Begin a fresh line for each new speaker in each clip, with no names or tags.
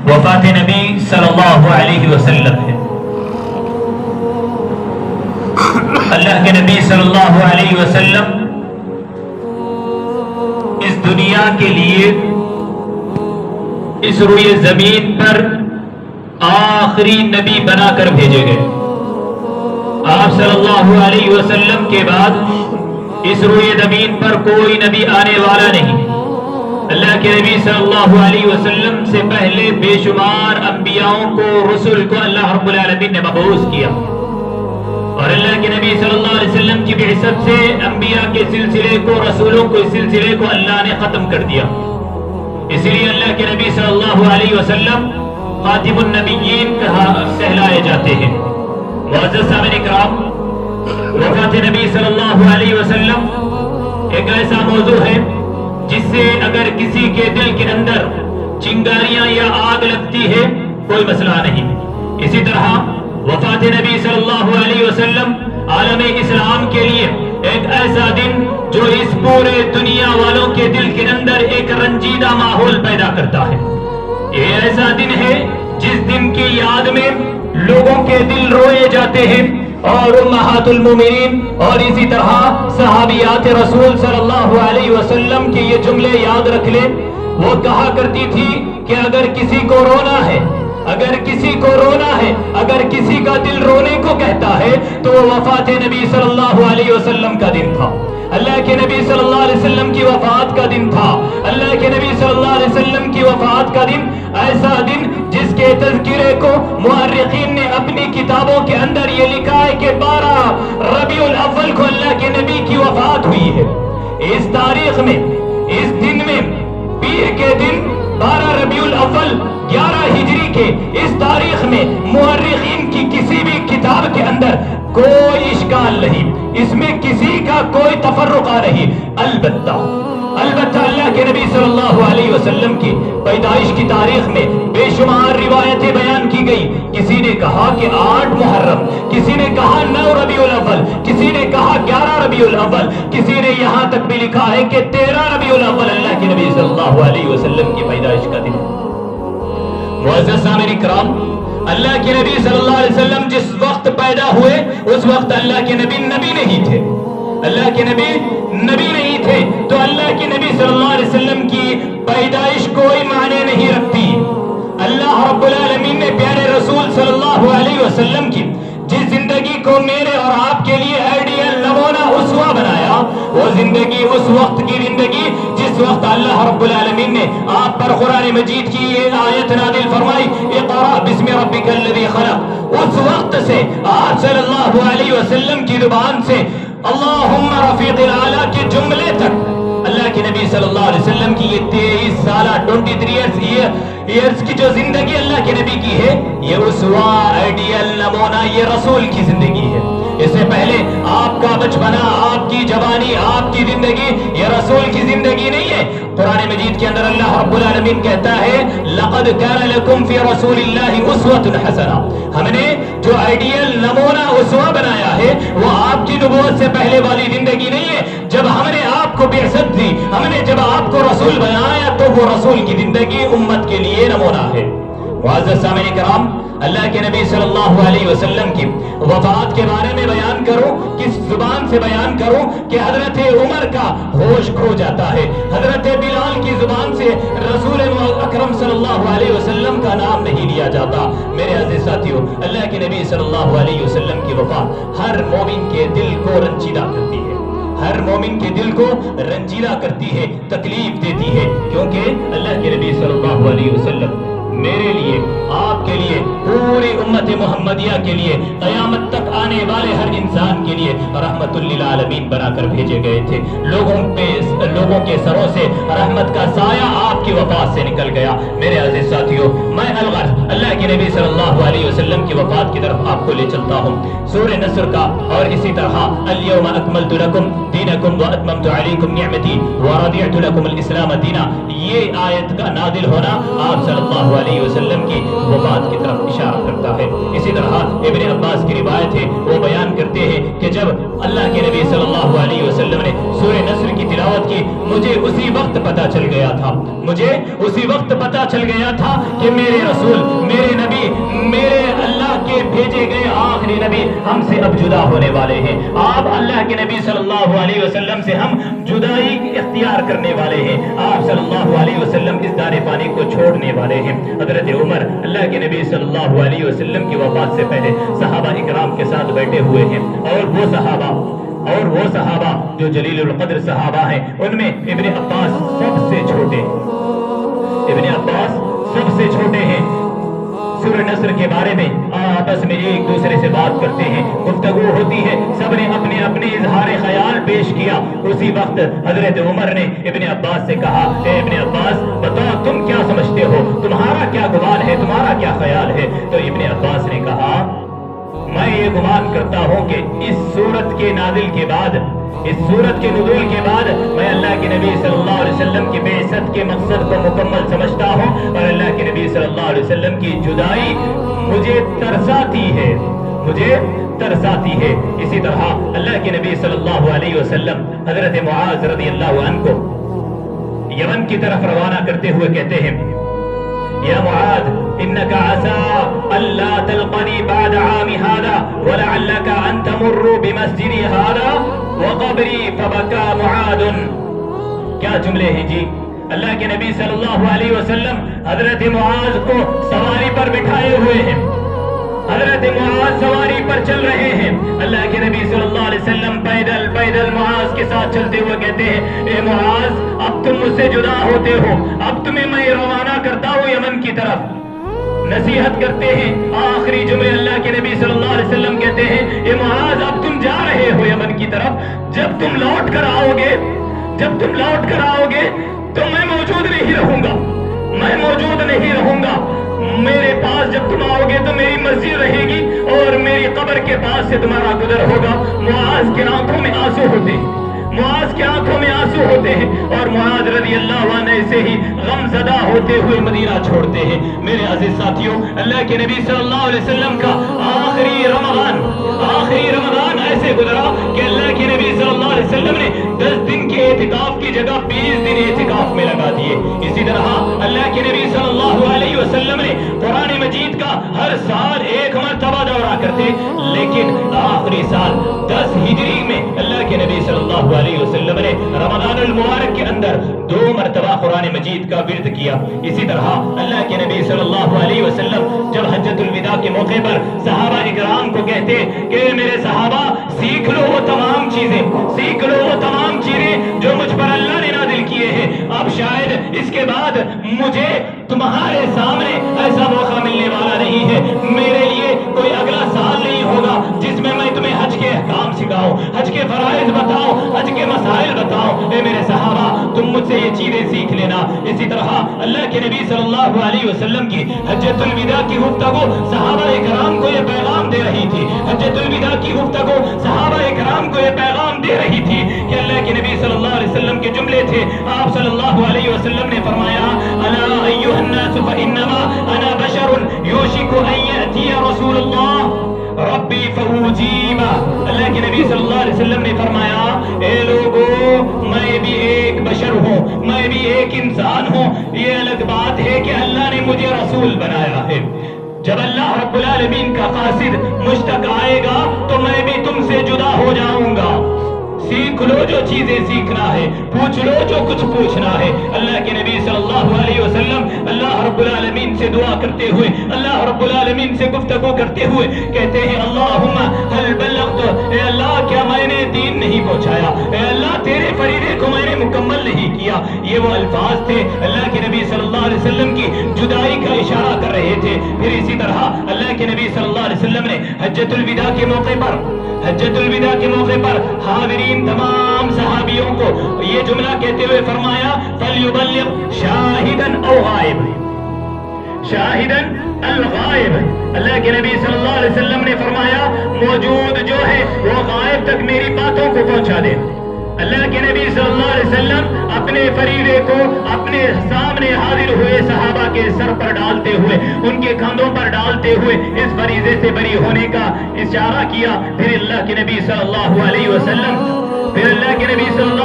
وفات نبی صلی اللہ علیہ وسلم ہے۔ اللہ کے نبی صلی اللہ علیہ وسلم اس دنیا کے لیے اس روئے زمین پر آخری نبی بنا کر بھیجے گئے۔ آپ صلی اللہ علیہ وسلم کے بعد اس روئے زمین پر کوئی نبی آنے والا نہیں۔ اللہ کے نبی صلی اللہ علیہ وسلم سے پہلے بے شمار انبیاءوں کو، رسول کو اللہ رب العالمین نے مبعوث کیا، اور اللہ کے نبی صلی اللہ علیہ وسلم کی بعثت سے انبیاء کے سلسلے کو، رسولوں کو، اس سلسلے کو اللہ نے ختم کر دیا۔ اس لیے اللہ کے نبی صلی اللہ علیہ وسلم خاتم النبیین کہلائے جاتے ہیں۔ معزز سامعین کرام، وفات نبی صلی اللہ علیہ وسلم ایک ایسا موضوع ہے جس سے اگر کسی کے دل کے اندر چنگاریاں یا آگ لگتی ہے کوئی مسئلہ نہیں۔ اسی طرح وفات نبی صلی اللہ علیہ وسلم عالم اسلام کے لیے ایک ایسا دن جو اس پورے دنیا والوں کے دل کے اندر ایک رنجیدہ ماحول پیدا کرتا ہے۔ یہ ایسا دن ہے جس دن کی یاد میں لوگوں کے دل روئے جاتے ہیں، اور امہات المومنین اور اسی طرح صحابیات رسول صلی اللہ علیہ وسلم کے یہ جملے یاد رکھ لیں۔ وہ کہا کرتی تھی کہ اگر کسی کو رونا ہے، اگر کسی کو رونا ہے، اگر کسی کا دل رونے کو کہتا ہے تو وہ وفات نبی صلی اللہ علیہ وسلم کا دن تھا۔ اللہ کے نبی صلی اللہ علیہ وسلم کی وفات کا دن تھا۔ اللہ کے نبی صلی اللہ علیہ وسلم کی وفات کا دن ایسا دن جس کے تذکرے کو مؤرخین نے اپنی کتابوں کے اندر یہ لکھا ہے کہ 12 ربیع الاول کو اللہ کے نبی کی وفات ہوئی ہے۔ اس تاریخ میں، اس دن میں، پیر کے دن 12 ربیع الاول 11 ہجری کے اس تاریخ میں مؤرخین کی کسی بھی کتاب کے اندر کوئی اشکال نہیں، اس میں کسی کا کوئی تفرقہ نہیں۔ البتہ اللہ کے نبی صلی اللہ علیہ وسلم کی پیدائش کی تاریخ میں بے شمار روایتیں بیان کی گئی۔ کسی نے کہا کہ 8 محرم، کسی نے کہا 9 ربیع الاول، کسی نے کہا 11 ربیع الاول، کسی نے یہاں تک بھی لکھا ہے کہ 13 ربیع الاول اللہ کے نبی صلی اللہ علیہ وسلم کی پیدائش کا دن۔ معزز سامعین کرام، اللہ کے نبی صلی اللہ علیہ وسلم جس وقت پیدا ہوئے اس وقت اللہ کے نبی نہیں تھے۔ اللہ کے نبی نہیں تھے تو اللہ کے نبی صلی اللہ علیہ وسلم کی پیدائش کوئی معنی نہیں رکھتی۔ اللہ رب العالمین نے پیارے رسول صلی اللہ علیہ وسلم کی جس زندگی کو میرے اور آپ کے لیے آئیڈیل نمونہ اسوہ بنایا، وہ زندگی اس وقت کی زندگی جس وقت اللہ رب العالمین نے آپ پر قرآن مجید کی یہ آیت نازل فرمائی، اقرأ بسم ربک الذی خلق، اس وقت سے آپ صلی اللہ علیہ وسلم کی زبان سے اللہم رفیق الاعلیٰ کے جملے تک اللہ کے نبی صلی اللہ علیہ وسلم کی یہ 23 سالہ 23 ایئرز کی جو زندگی اللہ کے نبی کی ہے، یہ اسوہ، آئیڈیل، نمونہ، یہ رسول کی زندگی ہے۔ اس سے پہلے آپ کا بچپنا، آپ کی جوانی، آپ کی زندگی یہ رسول کی زندگی نہیں ہے۔ قرآن مجید کے اندر اللہ رب العالمین کہتا ہے لقد کان لکم فی رسول اللہ اسوۃ حسنہ، ہم نے جو آئیڈیل، نمونہ، اسوہ بنایا ہے وہ آپ کی نبوت سے پہلے والی زندگی نہیں ہے۔ جب ہم نے آپ کو بعثت دی، ہم نے جب آپ کو رسول بنایا تو وہ رسول کی زندگی امت کے لیے نمونہ ہے۔ معزز سامعین کرام، اللہ کے نبی صلی اللہ علیہ وسلم کی وفات کے بارے میں بیان کروں، کس زبان سے بیان کروں کہ حضرت عمر کا ہوش کھو جاتا ہے، حضرت بلال کی زبان سے رسول اکرم صلی اللہ علیہ وسلم کا نام نہیں لیا جاتا۔ میرے عزیز ساتھیوں، اللہ کے نبی صلی اللہ علیہ وسلم کی وفات ہر مومن کے دل کو رنجیدہ کرتی ہے، ہر مومن کے دل کو رنجیدہ کرتی ہے، تکلیف دیتی ہے، کیونکہ اللہ کے نبی صلی اللہ علیہ وسلم میرے لیے، آپ کے لیے، پوری امت محمدیہ کے لیے، قیامت تک آنے والے ہر انسان کے لیے رحمت للعالمین بنا کر بھیجے گئے تھے۔ لوگوں کے سروں سے رحمت کا سایہ آپ کی وفات سے نکل گیا۔ میرے عزیز ساتھیوں، میں الغرض اللہ کے نبی صلی اللہ علیہ وسلم کی وفات کی طرف آپ کو لے چلتا ہوں۔ سورہ نصر کا اور اسی طرح الیوم اکملت لکم دینکم واتممت علیکم نعمتی ورضیت لکم الاسلام دینا، یہ آیت کا نازل ہونا آپ صلی اللہ علیہ وسلم کی وفات کی طرف اشارہ اشارہ کرتا ہے۔ اسی طرح ابن عباس کی روایت ہے، وہ بیان کرتے ہیں کہ جب اللہ کے نبی صلی اللہ علیہ وسلم نے سورہ نصر کی تلاوت کی، مجھے اسی وقت پتہ چل گیا تھا، مجھے اسی وقت پتہ چل گیا تھا کہ میرے رسول، میرے نبی، میرے اللہ کے بھیجے گئے آخری نبی ہم سے اب جدا ہونے والے ہیں۔ آپ اللہ کے نبی صلی اللہ علیہ وسلم سے ہم جدائی اختیار کرنے والے ہیں، آپ صلی اللہ علیہ وسلم اس دار فانی کو چھوڑنے والے ہیں۔ حضرت عمر اللہ کے نبی صلی اللہ علیہ وسلم کی وفات سے پہلے صحابہ اکرام کے ساتھ بیٹھے ہوئے ہیں، اور وہ صحابہ جو جلیل القدر صحابہ ہیں، ان میں ابن عباس سب سے چھوٹے، ابن عباس سب سے چھوٹے ہیں۔ سورہ نصر کے بارے میں آپس میں ایک دوسرے سے بات کرتے ہیں، گفتگو ہوتی ہے، سب نے اپنے اپنے اظہار خیال پیش کیا۔ اسی وقت حضرت عمر نے ابن عباس سے کہا، اے ابن عباس بتاؤ تم کیا سمجھتے ہو، تمہارا کیا گمان ہے، تمہارا کیا خیال ہے؟ تو ابن عباس نے کہا میں یہ گمان کرتا ہوں کہ اس سورت کے نازل کے بعد، اس سورت کے نزول کے بعد میں اللہ کے نبی صلی اللہ علیہ وسلم کی بعثت کے مقصد کو مکمل سمجھتا ہوں، اور اللہ کے نبی صلی اللہ علیہ وسلم کی جدائی مجھے ترساتی ہے، مجھے ترساتی ہے۔ اسی طرح اللہ کے نبی صلی اللہ علیہ وسلم حضرت معاذ رضی اللہ عنہ کو یمن کی طرف روانہ کرتے ہوئے کہتے ہیں، یا معاذ انك عسى الا تلقني بعد عام هذا ولعلك ان تمر بمسجدي هذا وقبري فبكى معاذ۔ کیا جملے ہیں جی! اللہ کے نبی صلی اللہ علیہ وسلم حضرت معاذ کو سواری پر بٹھائے ہوئے ہیں، حضرت معاذ سواری پر چل رہے ہیں، اللہ کے نبی صلی اللہ علیہ وسلم پیدل پیدل معاذ کے ساتھ چلتے ہوئے کہتے ہیں، اے معاذ اب تم مجھ سے جدا ہوتے ہو، اب تمہیں میں روانہ کرتا ہوں یمن کی طرف۔ نصیحت کرتے ہیں، آخری جملے اللہ کے نبی صلی اللہ علیہ وسلم کہتے ہیں، اے معاذ اب تم جا رہے ہو یمن کی طرف، جب تم لوٹ کر آؤ گے، جب تم لوٹ کر آؤ گے تو میں موجود نہیں رہوں گا، میں موجود نہیں رہوں گا، میرے پاس جب تم آؤ گے تو میری مسجد رہے گی اور میری قبر کے پاس سے تمہارا گزر ہوگا۔ معاذ کے آنکھوں میں آنسو ہوتے ہیں، معاذ کے آنکھوں میں آنسو ہوتے ہیں، اور معاذ رضی اللہ عنہ سے ہی غم زدہ ہوتے ہوئے مدینہ چھوڑتے ہیں۔ میرے عزیز ساتھیوں، اللہ کے نبی صلی اللہ علیہ وسلم کا آخری رمضان ایسے گزرا کہ اللہ کے نبی صلی اللہ علیہ وسلم نے 10 دن کے اعتکاف کی جگہ 20 دن اعتکاف میں لگا دیے۔ اسی طرح اللہ کے نبی صلی اللہ علیہ وسلم نے قرآن مجید کا ہر سال 1 مرتبہ دورہ کرتے، لیکن آخری سال 10 ہجری میں اللہ کے نبی صلی اللہ علیہ وسلم نے رمضان المبارک کے اندر 2 مرتبہ قرآن مجید کا ورد کیا۔ اسی طرح اللہ کے نبی صلی اللہ علیہ وسلم جب حجۃ الوداع کے موقع پر صحابہ اکرام کو کہتے کہ میرے صحابہ سیکھ لو وہ تمام چیزیں، سیکھ لو وہ تمام چیزیں جو مجھ پر اللہ نے نازل کیے ہیں، اب شاید اس کے بعد مجھے تمہارے سامنے ایسا موقع ملنے والا نہیں ہے، میرے لیے کوئی اگلا سال نہیں ہوگا جس میں میں تمہیں حج کے احکام سکھاؤں، حج کے فرائض بتاؤں، حج کے مسائل بتاؤں۔ اے میرے صحابہ تم مجھ سے یہ چیزیں سیکھ لینا۔ اسی طرح اللہ کے نبی صلی اللہ علیہ وسلم کی حجۃ الوداع کی گفتگو صحابہ اکرام کو یہ پیغام دے رہی تھی، حجۃ الوداع کی گفتگو صحابہ اکرام کو یہ پیغام دے رہی تھی کہ اللہ کے نبی صلی اللہ علیہ وسلم کے جملے تھے۔ آپ صلی اللہ علیہ وسلم نے فرمایا، الا ایھا الناس فانما انا بشر یوشک ان یاتی رسول اللہ ربی فاجیبہ۔ اللہ کے نبی صلی اللہ علیہ وسلم نے فرمایا، اے لوگو میں بھی ایک بشر ہوں، میں بھی ایک انسان ہوں، یہ الگ بات ہے کہ اللہ نے مجھے رسول بنایا ہے۔ جب اللہ رب العالمین کا قاصد مجھ تک آئے گا تو میں بھی تم سے جدا ہو جاؤں گا۔ سیکھ لو جو چیزیں سیکھنا ہے، پوچھ لو جو کچھ پوچھنا ہے۔ اللہ کے نبی صلی اللہ علیہ وسلم اللہ رب العالمین سے دعا کرتے ہوئے، اللہ رب العالمین سے گفتگو کرتے ہوئے کہتے ہیں، اللہم هل بلغت، اے اللہ کیا میں نے دین نہیں پہنچایا، اے اللہ تیرے فریضے کو میں نے مکمل نہیں کیا۔ یہ وہ الفاظ تھے اللہ کے نبی صلی اللہ علیہ وسلم کی جدائی کا اشارہ کر رہے تھے۔ پھر اسی طرح اللہ کے نبی صلی اللہ علیہ وسلم نے حجۃ الوداع کے موقع پر حاضرین تمام صحابیوں کو یہ جملہ کہتے ہوئے فرمایا، فَلْيُبَلِّغْ شَاهِدًا أَوْ غَائِبًا، شاہدن الغائب۔ اللہ کے نبی صلی اللہ علیہ وسلم نے فرمایا، موجود جو ہے وہ غائب تک میری باتوں کو پہنچا دے، اللہ کے نبی صلی اللہ علیہ وسلم اپنے فریضے کو اپنے سامنے حاضر ہوئے صحابہ کے سر پر ڈالتے ہوئے ان کے کندھوں پر ڈالتے ہوئے اس فریضے سے بری ہونے کا اشارہ کیا. پھر اللہ کے نبی صلی اللہ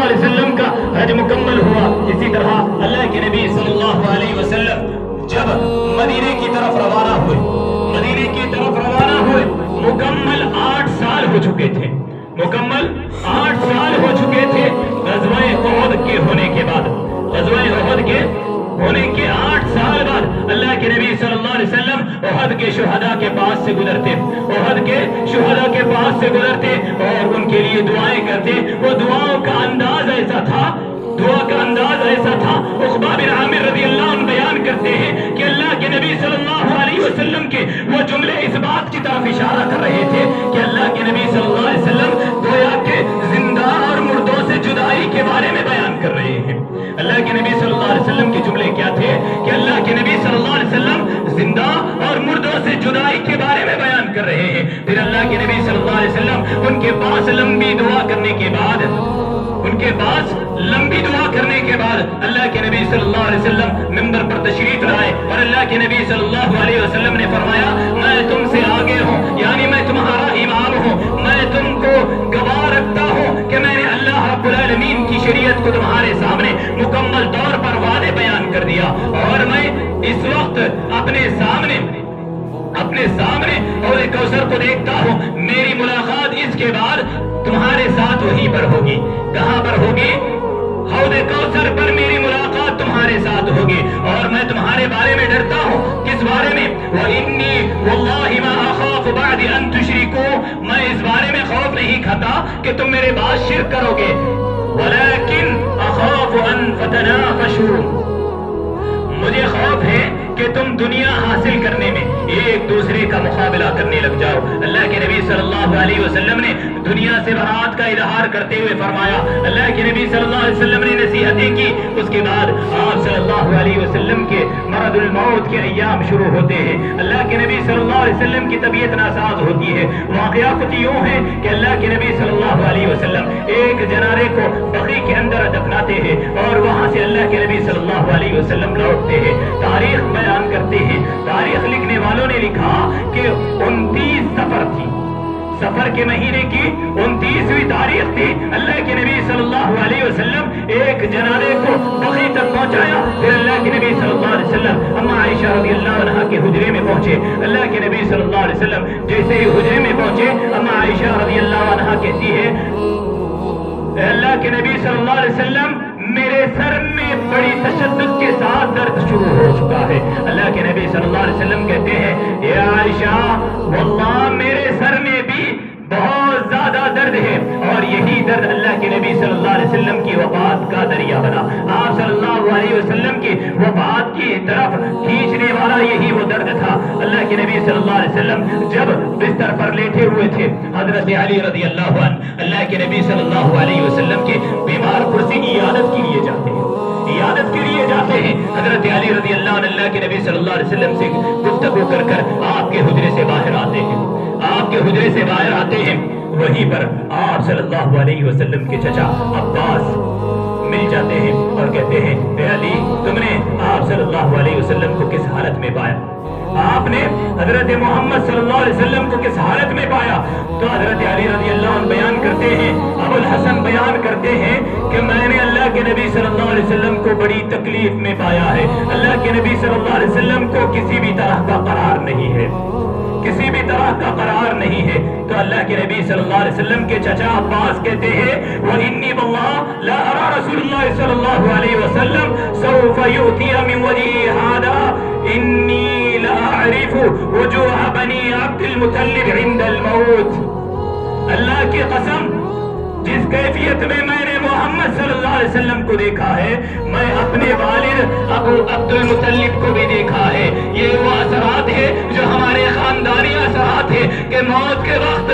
علیہ وسلم کا حج مکمل ہوا. اسی طرح اللہ کے نبی صلی اللہ علیہ وسلم جب مدینے کی طرف روانہ ہوئے مکمل 8 سال ہو چکے تھے. غزوہ احد کے ہونے کے بعد 8 سال بعد اللہ کے نبی صلی اللہ علیہ وسلم احد کے شہداء کے پاس سے گزرتے اور ان کے لیے دعائیں کرتے. وہ دعاؤں کا انداز ایسا تھا عقبہ بن عامر رضی اللہ عنہ بیان کرتے ہیں کہ اللہ کے نبی صلی اللہ علیہ وسلم کے وہ جملے اس بات کی طرف اشارہ کر رہے تھے کہ اللہ کے نبی صلی اللہ علیہ وسلم گویا کہ زندہ اور مردوں سے جدائی کے بارے میں بیان کر رہے ہیں. اللہ کے نبی صلی اللہ علیہ وسلم کے جملے کیا تھے کہ اللہ کے نبی صلی اللہ علیہ وسلم زندہ اور مردوں سے جدائی کے بارے میں بیان کر رہے ہیں. پھر اللہ کے نبی صلی اللہ علیہ وسلم ان کے پاس لمبی دعا کرنے کے بعد اللہ کے نبی صلی اللہ علیہ وسلم منبر پر تشریف لائے اور اللہ کے نبی صلی اللہ علیہ وسلم نے فرمایا میں تم سے آگے ہوں، یعنی میں تمہارا امام ہوں، میں تم کو گواہ رکھتا ہوں کہ میں نے اللہ رب العالمین کی شریعت کو تمہارے سامنے مکمل طور پر واضح بیان کر دیا اور میں اس وقت اپنے سامنے حوض کوثر کو دیکھتا ہوں. میری ملاقات اس کے بعد تمہارے ساتھ وہیں پر ہوگی. کہاں پر ہوگی؟ حوض کوثر پر میری ملاقات تمہارے ساتھ ہوگی اور میں تمہارے بارے میں ڈرتا ہوں. کس بارے میں؟ وَإِنِّي وَاللَّهِ مَا أَخَافُ بَعْدِ أَن تُشْرِكُوا. میں اس بارے میں خوف نہیں کھاتا کہ تم میرے بعد شرک کرو گے. وَلَكِنْ أَخَافُ أَن فَتَنَافَشُوا. مجھے خوف ہے کہ تم دنیا حاصل کرنے میں ایک دوسرے کا مقابلہ کرنے لگ جاؤ. اللہ کے نبی صلی اللہ علیہ وسلم نے دنیا سے برات کا اظہار کرتے ہوئے فرمایا. اللہ کے نبی صلی اللہ علیہ وسلم نے نصیحتیں کی. اس کے بعد آپ صلی اللہ علیہ وسلم کے مرض الموت کے ایام شروع ہوتے ہیں. اللہ کے نبی صلی اللہ علیہ وسلم کی طبیعت ناساز ہوتی ہے. واقعہ کچھ یوں ہے کہ اللہ کے نبی صلی اللہ علیہ وسلم ایک جنازے کو بقیع کے اندر دفناتے ہیں اور وہاں سے اللہ کے نبی صلی اللہ علیہ وسلم لوٹتے ہیں. تاریخ بیان کرتے ہیں، تاریخ لکھنے والوں نے لکھا کہ 29 سفر تھی. سفر کے مہینے کی 29ویں تاریخ تھی. اللہ کے نبی صلی اللہ علیہ وسلم ایک جنازے کو بقیع تک پہنچایا. پھر اللہ کے نبی صلی اللہ علیہ وسلم اما عائشہ رضی اللہ عنہا کے حجرے میں پہنچے. اللہ کے نبی صلی اللہ علیہ وسلم جیسے ہی حجرے میں پہنچے اما عائشہ رضی اللہ عنہا کہتی ہے اللہ کے نبی صلی اللہ علیہ وسلم میرے سر میں بڑی تشدد کے ساتھ درد شروع ہو چکا ہے. اللہ کے نبی صلی اللہ علیہ وسلم کہتے ہیں اے عائشہ واللہ میرے سر میں بھی بہت زیادہ درد ہے اور یہی درد اللہ کے نبی صلی اللہ علیہ وسلم کی وفات کا ذریعہ بنا. آپ صلی اللہ علیہ وسلم کی وفات کی طرف کھینچنے والا یہی وہ درد تھا. اللہ کے نبی صلی اللہ علیہ وسلم جب بستر پر لیٹے ہوئے تھے حضرت علی رضی اللہ عنہ اللہ کے نبی صلی اللہ علیہ وسلم کے بیمار پرسی عیادت کے لیے جاتے ہیں. حضرت علی رضی اللہ عنہ اللہ کے نبی صلی اللہ علیہ وسلم سے گفتگو کر آپ کے حجرے سے باہر آتے ہیں. وہیں پر آپ صلی اللہ علیہ وسلم کے چچا عباس مل جاتے ہیں اور کہتے ہیں اے علی تم نے آپ صلی اللہ علیہ وسلم کو کس حالت میں پایا؟ آپ نے حضرت محمد صلی اللہ علیہ وسلم کو کس حالت میں پایا؟ تو حضرت علی رضی اللہ عنہ بیان کرتے ہیں، ابو الحسن بیان کرتے ہیں کہ میں نے اللہ کے نبی صلی اللہ علیہ وسلم کو بڑی تکلیف میں پایا ہے. اللہ کے نبی صلی اللہ علیہ وسلم کو کسی بھی طرح کا قرار نہیں ہے. تو اللہ کے نبی صلی اللہ علیہ وسلم کے چچا عباس کہتے ہیں وَإِنِّي وَاللَّهِ لَا أَرَى رَسُولُ اللَّهِ صلی اللہ علیہ وسلم سَوْفَ يُؤْتِيَ مِنْ وَجْهِهِ هَذَا إِنِّي لَأَعْرِفُ وُجُوهَ بَنِي عَبْدِ الْمُطَلِّبِ عِنْدَ الْمَوْتِ. اللہ کی قسم جس کیفیت میں میں نے محمد صلی اللہ علیہ وسلم کو دیکھا ہے میں اپنے والد ابو عبد المطلب کو بھی دیکھا ہے. یہ وہ اثرات ہے جو ہمارے خاندانی اثرات ہے کہ موت کے وقت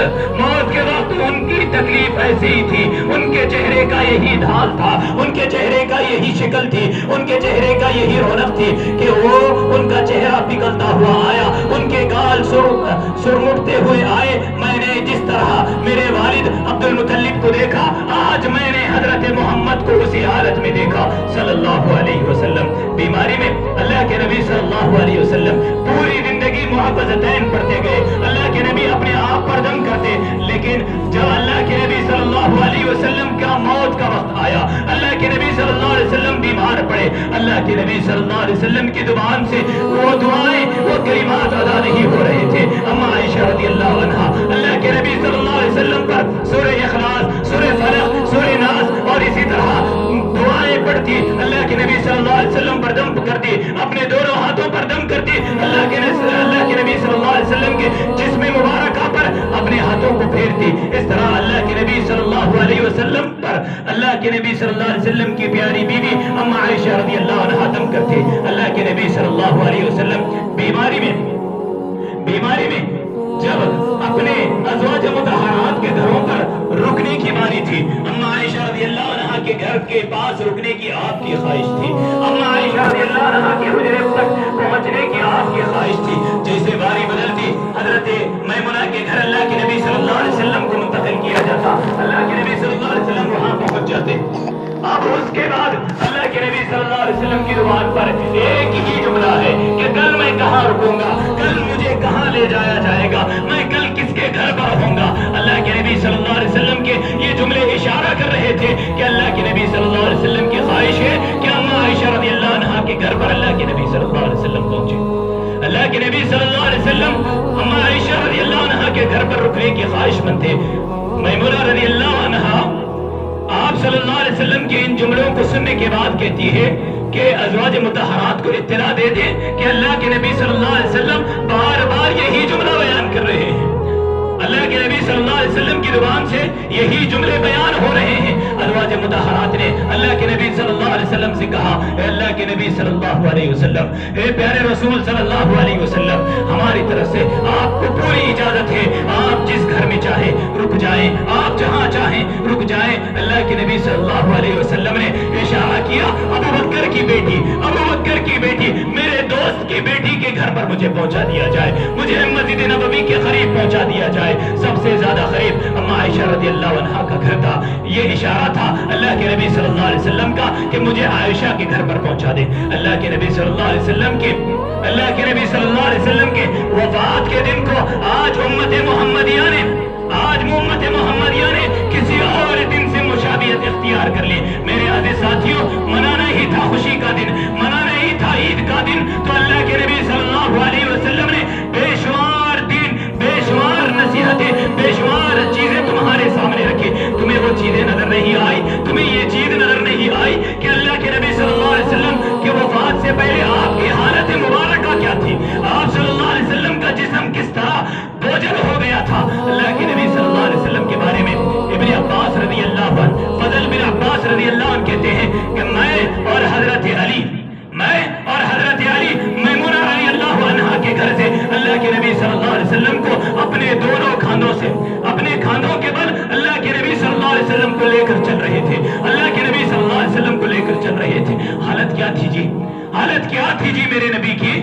ان کی تکلیف ایسی ہی تھی. ان کے چہرے کا یہی ڈھال تھا، ان کے چہرے کا یہی شکل تھی، ان کے چہرے کا یہی رونق تھی کہ وہ ان کا چہرہ پگھلتا ہوا آیا، ان کے گال سرمٹتے ہوئے آئے. میں نے جس طرح میرے والد والد عبد المطلب کو دیکھا، آج میں نے حضرت محمد کو اسی حالت میں دیکھا صلی اللہ علیہ وسلم، بیماری میں۔ اللہ کے نبی صلی اللہ علیہ وسلم پوری زندگی محافظتین پڑھتے گئے، اللہ کے نبی اپنے آپ پر دم کرتے، لیکن جب اللہ کے نبی صلی اللہ علیہ وسلم کا موت کا وقت آیا، اللہ کے نبی صلی اللہ علیہ وسلم بیمار پڑے، اللہ کے نبی صلی اللہ علیہ وسلم کی زبان سے وہ دعائیں، وہ کلمات ادا نہیں ہو رہے تھے۔ اما عائشہ رضی اللہ عنہا اللہ کے نبی صلی اللہ علیہ وسلم پر سورہ اخلاص، سورہ فلق، سورہ ناس اور اسی طرح دعائیں پڑھتی، اللہ کے نبی صلی اللہ علیہ وسلم پر دم کرتی، اپنے دونوں ہاتھوں پر دم کرتی، اللہ کے نبی صلی اللہ علیہ وسلم کے جسم مبارکہ پر اپنے ہاتھوں کو پھیرتی۔ اس طرح اللہ کے نبی صلی اللہ علیہ وسلم پر اللہ کے نبی صلی اللہ علیہ وسلم کی پیاری بیوی اما عائشہ رضی اللہ عنہا دم کرتی۔ اللہ کے نبی صلی اللہ علیہ وسلم بیماری میں جب اپنے ازواج مطہرات کے گھروں پر رکنے کی باری تھی، اما عائشہ رضی اللہ عنہا کے گھر کے پاس رکنے کی آپ کی خواہش تھی، اما عائشہ رضی اللہ عنہا کے حجرے تک پہنچنے کی آپ کی خواہش تھی۔ جیسے باری بدلتی حضرت میمونہ کے گھر اللہ کے نبی صلی اللہ علیہ وسلم کو منتقل کیا جاتا، اللہ کے نبی صلی اللہ علیہ وسلم وہاں پہنچ جاتے۔ اب اس کے بعد اللہ کے نبی صلی اللہ علیہ وسلم کی زبان پر ایک ہی جملہ ہے کہ کل میں کہاں رکوں گا، کل مجھے کہاں لے جایا جائے گا، میں کل کس کے گھر پر ہوں گا۔ اللہ کے نبی صلی اللہ علیہ وسلم کے یہ جملے اشارہ کر رہے تھے کہ اللہ کے نبی صلی اللہ علیہ وسلم کی خواہش ہے کہ اما عائشہ رضی اللہ عنہا کے گھر پر اللہ کے نبی صلی اللہ علیہ وسلم پہنچے۔ اللہ کے نبی صلی اللہ علیہ وسلم اما عائشہ رضی اللہ عنہا کے گھر پر رکنے کی خواہش مند تھے۔ میمونہ رضی اللہ عنہا آپ صلی اللہ علیہ وسلم کے ان جملوں کو سننے کے بعد کہتی ہے کہ ازواج مطہرات کو اطلاع دے دیں کہ اللہ کے نبی صلی اللہ علیہ وسلم بار بار یہی جملہ بیان کر رہے ہیں، اللہ کے نبی صلی اللہ علیہ وسلم کی زبان سے یہی جملے بیان ہو رہے ہیں۔ ازواج مطہرات نے اللہ کے نبی صلی اللہ علیہ وسلم سے کہا، اے اللہ کے نبی صلی اللہ علیہ وسلم، اے پیارے رسول صلی اللہ علیہ وسلم، ہماری طرف سے آپ کو پوری اجازت ہے، آپ جس گھر میں چاہیں رک جائیں، آپ جہاں چاہیں رک جائیں۔ اللہ کے نبی صلی اللہ علیہ وسلم نے اشارہ کیا، ابو بکر کی بیٹی میرے دوست کی بیٹی کے گھر پر مجھے پہنچا دیا جائے، مجھے مسجد نبوی کے قریب پہنچا دیا جائے۔ سب سے زیادہ قریب اما عائشہ رضی اللہ عنہا کا گھر تھا۔ یہ اشارہ تھا اللہ کے نبی صلی اللہ علیہ وسلم کا کہ مجھے عائشہ کے گھر پر پہنچا دے۔ اللہ کے نبی صلی اللہ علیہ وسلم کے وفات کے دن کو آج امت محمدیہ نے کسی اور دن سے مشابہت اختیار کر لی۔ میرے عزیز ساتھیوں، منانا ہی تھا خوشی کا دن، منانا ہی تھا عید کا دن، تو اللہ کے نبی صلی اللہ علیہ وسلم نے بے شمار دن، بے شمار نصیحتیں، بے شمار چیزیں تمہارے سامنے رکھی۔ تمہیں وہ چیزیں نظر نہیں آئی، تمہیں یہ چیز نظر نہیں آئی کہ اللہ کے نبی صلی اللہ علیہ وسلم کے وفات سے پہلے آپ کی حالت مبارکہ کیا تھی، آپ صلی اللہ علیہ وسلم کا جسم کس طرح بوجھل ہو گیا تھا۔ اللہ کے نبی صلی اللہ علیہ وسلم کے بارے میں ابن عباس رضی اللہ عنہ، فضل بن عباس رضی اللہ عنہ کہتے ہیں کہ میں اور حضرت علی میمونہ رضی اللہ عنہا کے گھر سے اللہ کے نبی صلی اللہ علیہ وسلم کو اپنے دونوں کاندھوں سے، اپنے کاندھوں کے بل اللہ کے نبی صلی اللہ علیہ وسلم کو لے کر چل رہے تھے، اللہ کے نبی صلی اللہ علیہ وسلم کو لے کر چل رہے تھے۔ حالت کیا تھی جی میرے نبی کی؟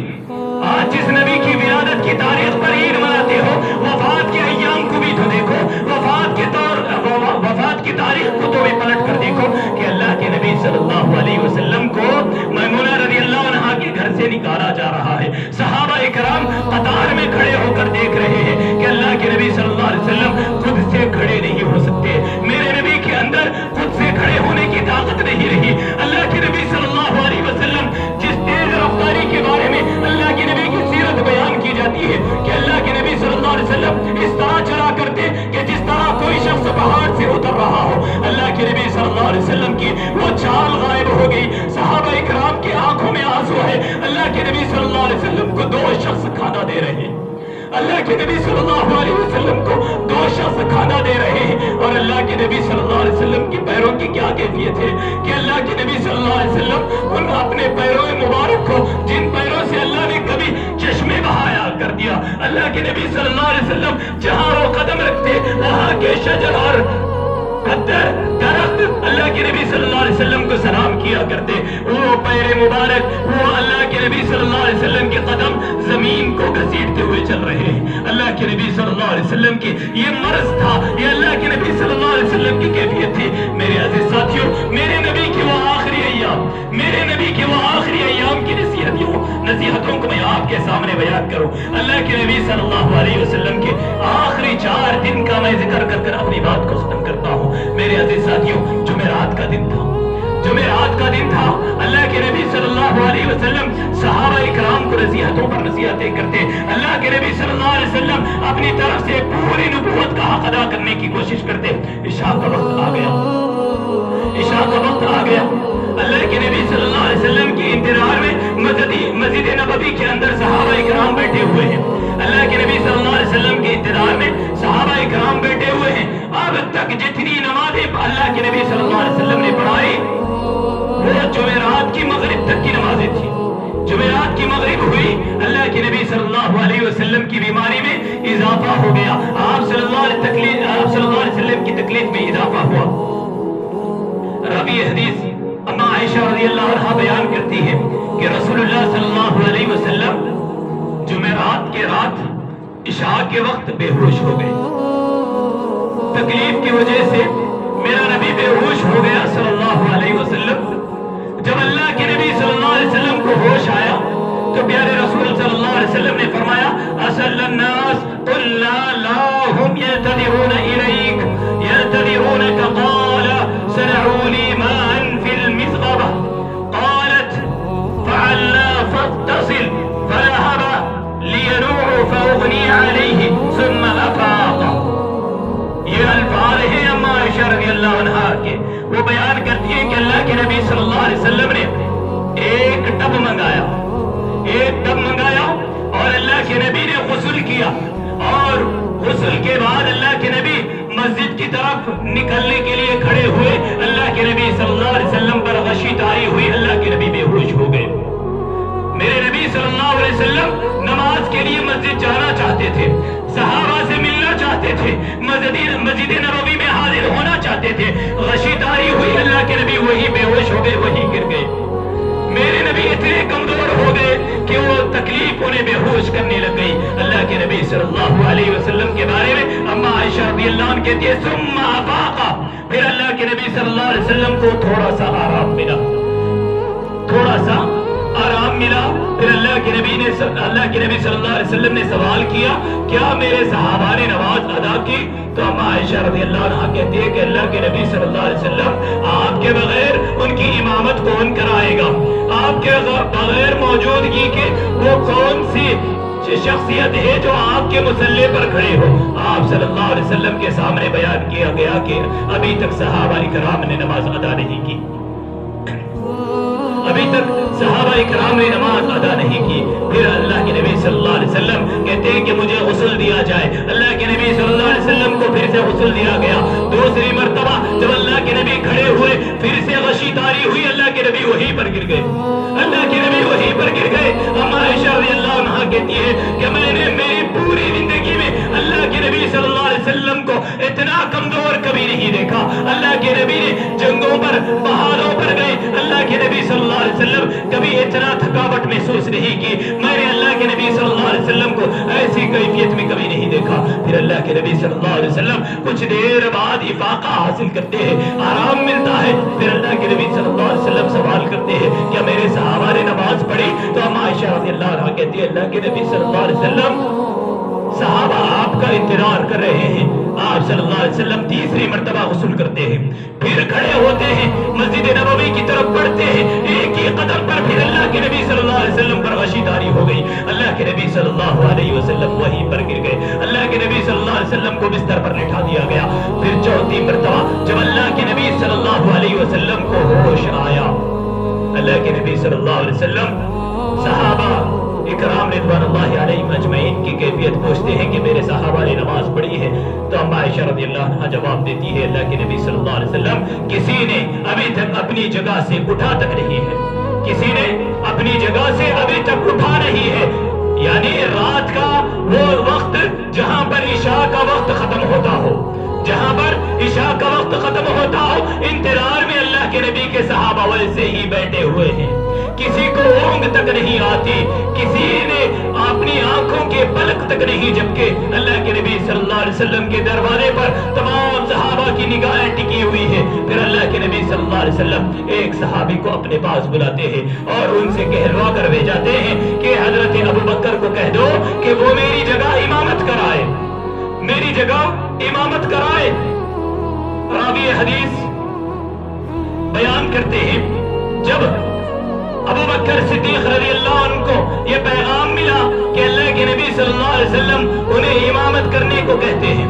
آج جس نبی کی ولادت کی تاریخ پر عید مناتے ہو، وفات کے ایام کو بھی تو دیکھو، وفات کی تاریخ کو تو بھی پلٹ کر دیکھو کہ اللہ کے نبی صلی اللہ علیہ وسلم کو میمونہ رضی اللہ عنہا کے گھر سے نکالا جا رہا ہے۔ صحابہ اکرام قطار میں کھڑے ہو کر دیکھ رہے ہیں کہ اللہ کے نبی صلی اللہ علیہ وسلم خود سے کھڑے نہیں ہو سکتے، میرے نبی کے اندر خود سے کھڑے ہونے کی طاقت نہیں رہی۔ اللہ کے نبی صلی اللہ علیہ وسلم جس تیز رفتاری کے بارے میں اللہ کے نبی کی سیرت بیان کی جاتی ہے کہ اللہ کے نبی صلی اللہ علیہ وسلم اس طرح چلا کرتے کہ جس طرح کوئی شخص پہاڑ سے اتر رہا ہو۔ اللہ کے نبی صلی اللہ علیہ وسلم کی وہ چال غائب ہو گئی، صحابہ اکرام کی آنکھوں میں آنسو ہے۔ اللہ کے نبی صلی اللہ علیہ وسلم کو دو شخص کھانا دے رہے ہیں، اللہ کے نبی صلی اللہ علیہ وسلم کو دو شخص کھانا دے رہے ہیں، اور اللہ کے نبی صلی اللہ علیہ وسلم کے پیروں کی کیا کیفیت ہے کہ اللہ کے نبی صلی اللہ علیہ وسلم ان اپنے پیروں مبارک کو، جن پیروں سے اللہ نے کبھی چشمے بہایا کر دیا، اللہ کے نبی صلی اللہ علیہ وسلم جہاں وہ قدم رکھتے وہاں کے شجر اور درخت اللہ کے نبی صلی اللہ علیہ وسلم کو سلام کیا کرتے۔ وہ پیر مبارک، وہ اللہ کے نبی صلی اللہ علیہ وسلم کے قدم زمین کو گھسیٹتے ہوئے چل رہے ہیں۔ اللہ کے نبی صلی اللہ علیہ وسلم کی یہ مرض تھا، یہ اللہ کے نبی صلی اللہ علیہ وسلم کی کیفیت تھی۔ میرے عزیز ساتھیوں، میرے نبی کی وہ آخری ایام، میرے نبی کی وہ آخری ایام کی نصیحتوں کو میں آپ کے سامنے بیان کروں۔ اللہ کے نبی صلی اللہ علیہ وسلم کے آخری 4 دن کا میں ذکر کر کر اپنی بات کو ختم کرتا ہوں۔ میرے عزیز ساتھیوں، جمعرات کا دن تھا، جمعرات کا دن تھا۔ اللہ کے نبی صلی اللہ علیہ وسلم صحابہ اکرام کو نصیحتوں پر نصیحتیں کرتے۔ اللہ کے نبی صلی اللہ علیہ وسلم اپنی طرف سے پوری نبوت کا حق ادا کرنے کی کوشش کرتے۔ عشاء کا وقت آ گیا، عشاء کا وقت آ گیا۔ اللہ کے نبی صلی اللہ علیہ وسلم کی انتظار میں مسجد نبوی کے اندر صحابہ اکرام بیٹھے ہوئے ہیں۔ اللہ کے نبی صلی اللہ علیہ وسلم کے انتظار میں صحابہ اکرام بیٹھے ہوئے ہیں۔ اب تک جتنی نمازیں اللہ کے نبی صلی اللہ علیہ وسلم نے پڑھائی وہ جمعرات کی مغرب تک کی نمازیں تھیں۔ جمعرات کی مغرب ہوئی، اللہ کے نبی صلی اللہ علیہ وسلم کی بیماری میں اضافہ ہو گیا، آپ صلی اللہ علیہ وسلم کی تکلیف میں اضافہ ہوا۔ ربی حدیث اما عائشہ رضی اللہ عنہا بیان کرتی ہے کہ رسول اللہ صلی اللہ علیہ وسلم جمعرات کے رات عشاء کے وقت بے ہوش ہو گئے۔ تکلیف کی وجہ سے میرا نبی بے ہوش ہو گیا صلی اللہ علیہ وسلم۔ جب اللہ کے نبی صلی اللہ علیہ وسلم کو ہوش آیا تو پیارے رسول صلی اللہ علیہ وسلم نے فرمایا اصل الناس قلنا لا هم يعتذرون إليك يعتذرونك قال صنعوا لي ماء في المزغبة قالت فعلنا فاتصل فذهب لينوع فأغني عليه ثم أفاق۔ یہ الفاظ ہیں اما عائشہ رضی اللہ عنہا کے، وہ بیان کرتی ہیں کہ اللہ کے نبی صلی اللہ علیہ وسلم نے ایک ٹب منگایا اور اللہ کے نبی نے غسل کیا، اور غسل کے بعد اللہ کے نبی مسجد کی طرف نکلنے کے لیے کھڑے ہوئے۔ اللہ کے نبی صلی اللہ علیہ وسلم پر غشی طاری ہوئی، اللہ کے نبی بے ہوش ہو گئے۔ میرے نبی صلی اللہ علیہ وسلم نماز کے لیے مسجد جانا چاہتے تھے، صحابہ سے ملنا چاہتے تھے، مسجد نبوی میں حاضر ہونا چاہتے تھے، غشی طاری ہوئی، اللہ کے نبی وہی بے ہوش ہو گئے، وہی گر گئے۔ میرے نبی اتنے کمزور ہو گئے کہ وہ تکلیف انہیں بے ہوش کرنے لگ گئی۔ اللہ کے نبی صلی اللہ علیہ وسلم کے بارے میں اما عائشہ رضی اللہ عنہ کہتی ہے ثم افاق، پھر اللہ کے نبی صلی اللہ علیہ وسلم کو تھوڑا سا آرام ملا، تھوڑا سا آرام ملا۔ پھر اللہ کے نبی صلی اللہ علیہ وسلم نے سوال کیا کیا میرے صحابہ نے نماز ادا کی؟ تو اما عائشہ رضی اللہ عنہ کہتی ہے کہ اللہ کے نبی صلی اللہ علیہ وسلم آپ کے بغیر ان کی امامت کون کرائے گا؟ آپ کے بغیر موجودگی کے وہ کون سی شخصیت ہے جو آپ کے مصلی پر کھڑے ہو؟ آپ صلی اللہ علیہ وسلم کے سامنے بیان کیا گیا کہ ابھی تک صحابہ اکرام نے نماز ادا نہیں کی، ابھی تک صحابہ اکرام نے نماز ادا نہیں کی۔ پھر اللہ کے نبی صلی اللہ علیہ وسلم کہتے ہیں کہ مجھے غسل دیا جائے۔ اللہ کے نبی صلی اللہ علیہ وسلم کو پھر سے غسل دیا گیا۔ دوسری مرتبہ جب اللہ کے نبی کھڑے ہوئے، پھر سے غشی طاری ہوئی، اللہ کے نبی وہیں پر گر گئے، اللہ کے نبی وہیں پر گر گئے۔ اما عائشہ رضی اللہ عنہا کہتی ہے کہ میں نے میری پوری زندگی میں اللہ کے نبی صلی اللہ علیہ وسلم کو اتنا کمزور کبھی نہیں دیکھا۔ اللہ کے نبی نے جنگوں پر، پہاڑوں پر گئے، اللہ کے نبی صلی اللہ علیہ وسلم کبھی اتنا تھکاوٹ محسوس نہیں کی۔ میں نے اللہ کے نبی صلی اللہ علیہ وسلم کو ایسی کیفیت میں کبھی نہیں دیکھا۔ پھر اللہ کے نبی صلی اللہ علیہ وسلم کچھ دیر بعد افاقہ حاصل کرتے ہیں، آرام ملتا ہے۔ پھر اللہ کے نبی صلی اللہ علیہ وسلم سوال کرتے ہیں کیا میرے صحابہ نے نماز پڑھی؟ تو اما عائشہ رضی اللہ عنہا کہتی ہے اللہ کے نبی صلی اللہ علیہ وسلم صحابہ آپ کا انتظار کر رہے ہیں۔ آپ صلی اللہ علیہ وسلم تیسری مرتبہ غسل کرتے ہیں، پھر کھڑے ہوتے ہیں، مسجد نبوی کی طرف بڑھتے ہیں، ایک ہی قدم پر پھر اللہ کے نبی صلی اللہ علیہ وسلم پر غشی طاری ہو گئی، اللہ کے نبی صلی اللہ علیہ وسلم وہیں پر گر گئے، اللہ کے نبی صلی اللہ علیہ وسلم کو بستر پر لٹا دیا گیا۔ پھر چوتھی مرتبہ جب اللہ کے نبی صلی اللہ علیہ وسلم کو ہوش آیا، اللہ کے نبی صلی اللہ علیہ وسلم صحابہ اکرام رضوان اللہ علیہم اجمعین کی کیفیت پوچھتے ہیں کہ میرے صحابہ نے نماز پڑھی ہے؟ تو اما عائشہ رضی اللہ عنہا جواب دیتی ہے اللہ کے نبی صلی اللہ علیہ وسلم کسی نے ابھی تک اپنی جگہ سے اٹھا تک نہیں ہے، کسی نے اپنی جگہ سے ابھی تک اٹھا نہیں ہے، یعنی رات کا وہ وقت جہاں پر عشاء کا وقت ختم ہوتا ہو، جہاں پر عشاء کا وقت ختم ہوتا ہو، انتظار میں اللہ کے نبی کے صحابہ ویسے ہی بیٹھے ہوئے ہیں، کسی کو اونگ تک نہیں آتی، کسی نے اپنی آنکھوں کے پلک تک نہیں جبکہ اللہ کے نبی صلی اللہ علیہ وسلم کے دروازے پر تمام صحابہ کی نگاہیں ٹکی ہوئی ہے. پھر اللہ کے نبی صلی اللہ علیہ وسلم ایک صحابی کو اپنے پاس بلاتے ہیں اور ان سے کہلوا کر بھیجاتے ہیں کہ حضرت ابو بکر کو کہہ دو کہ وہ میری جگہ امامت کرائے، میری جگہ امامت کرائے. راوی حدیث بیان کرتے ہیں جب ابو بکر صدیق رضی اللہ عنہ کو یہ پیغام ملا کہ اللہ کے نبی صلی اللہ علیہ وسلم انہیں امامت کرنے کو کہتے ہیں،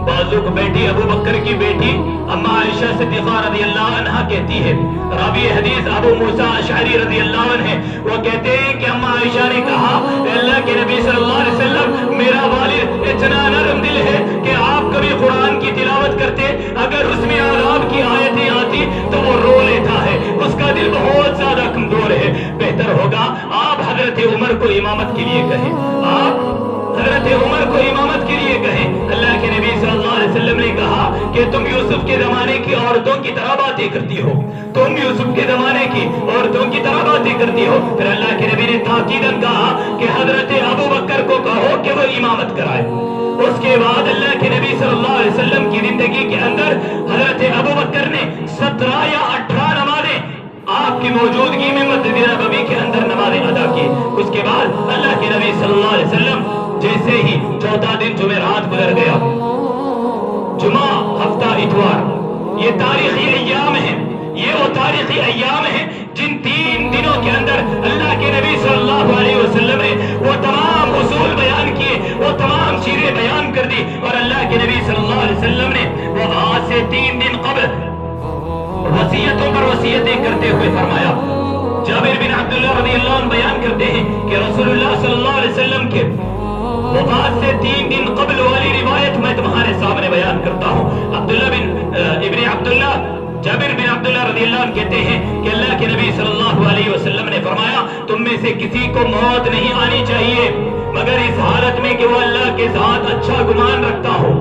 بازو کو بیٹی ابو بکر کی بیٹی اما عائشہ صدیقہ رضی اللہ عنہ کہتی ہے، راوی حدیث ابو موسیٰ اشعری رضی اللہ عنہ ہے، وہ کہتے ہیں کہ اما عائشہ نے کہا اللہ کے نبی صلی اللہ علیہ وسلم میرا والد اتنا نرم دل ہے کہ آپ کبھی قرآن کی تلاوت کرتے اگر اس میں عذاب کی آیتیں آتی تو وہ رو لیتا ہے، اس کا دل بہت زیادہ کمزور ہے، بہتر ہوگا آپ حضرت عمر کو امامت کے لیے کہیں، آپ حضرت عمر کو امامت کے لیے کہیں. اللہ کے نبی صلی اللہ علیہ وسلم نے کہا کہ تم یوسف کے زمانے کی عورتوں کی طرح باتیں کرتی ہو، تم یوسف کے زمانے کی عورتوں کی طرح باتیں کرتی ہو. پھر اللہ کے نبی نے تاکیداً کہا کہ حضرت ابو بکر کو کہو کہ وہ امامت کرائے. اس کے بعد اللہ کے نبی صلی اللہ علیہ وسلم کی زندگی کے اندر حضرت ابو بکر نے 17 یا 18 نمازیں آپ کی موجودگی میں مسجد نبوی کے اندر نمازیں ادا کی. اس کے بعد اللہ کے نبی صلی اللہ علیہ وسلم جیسے ہی چوتھا دن جمعرات گزر گیا، جمعہ ہفتہ اتوار، یہ تاریخی ایام ہیں، یہ وہ تاریخی ایام ہیں جن 3 دنوں کے اندر اللہ کے نبی صلی اللہ علیہ وسلم نے وہ تمام اصول بیان کیے، وہ تمام چیزیں بیان کر دی. اور اللہ کے نبی صلی اللہ علیہ وسلم نے وہ آج سے 3 دن قبل وصیتوں پر وصیتیں کرتے ہوئے فرمایا. جابر بن عبداللہ رضی اللہ عنہ بیان کرتے ہیں کہ رسول اللہ صلی اللہ علیہ وسلم کے وفات سے 3 دن قبل والی روایت میں تمہارے سامنے بیان کرتا ہوں. جابر بن عبداللہ رضی اللہ عنہ کہتے ہیں کہ اللہ کے نبی صلی اللہ علیہ وسلم نے فرمایا تم میں سے کسی کو موت نہیں آنی چاہیے مگر اس حالت میں کہ وہ اللہ کے ساتھ اچھا گمان رکھتا ہو.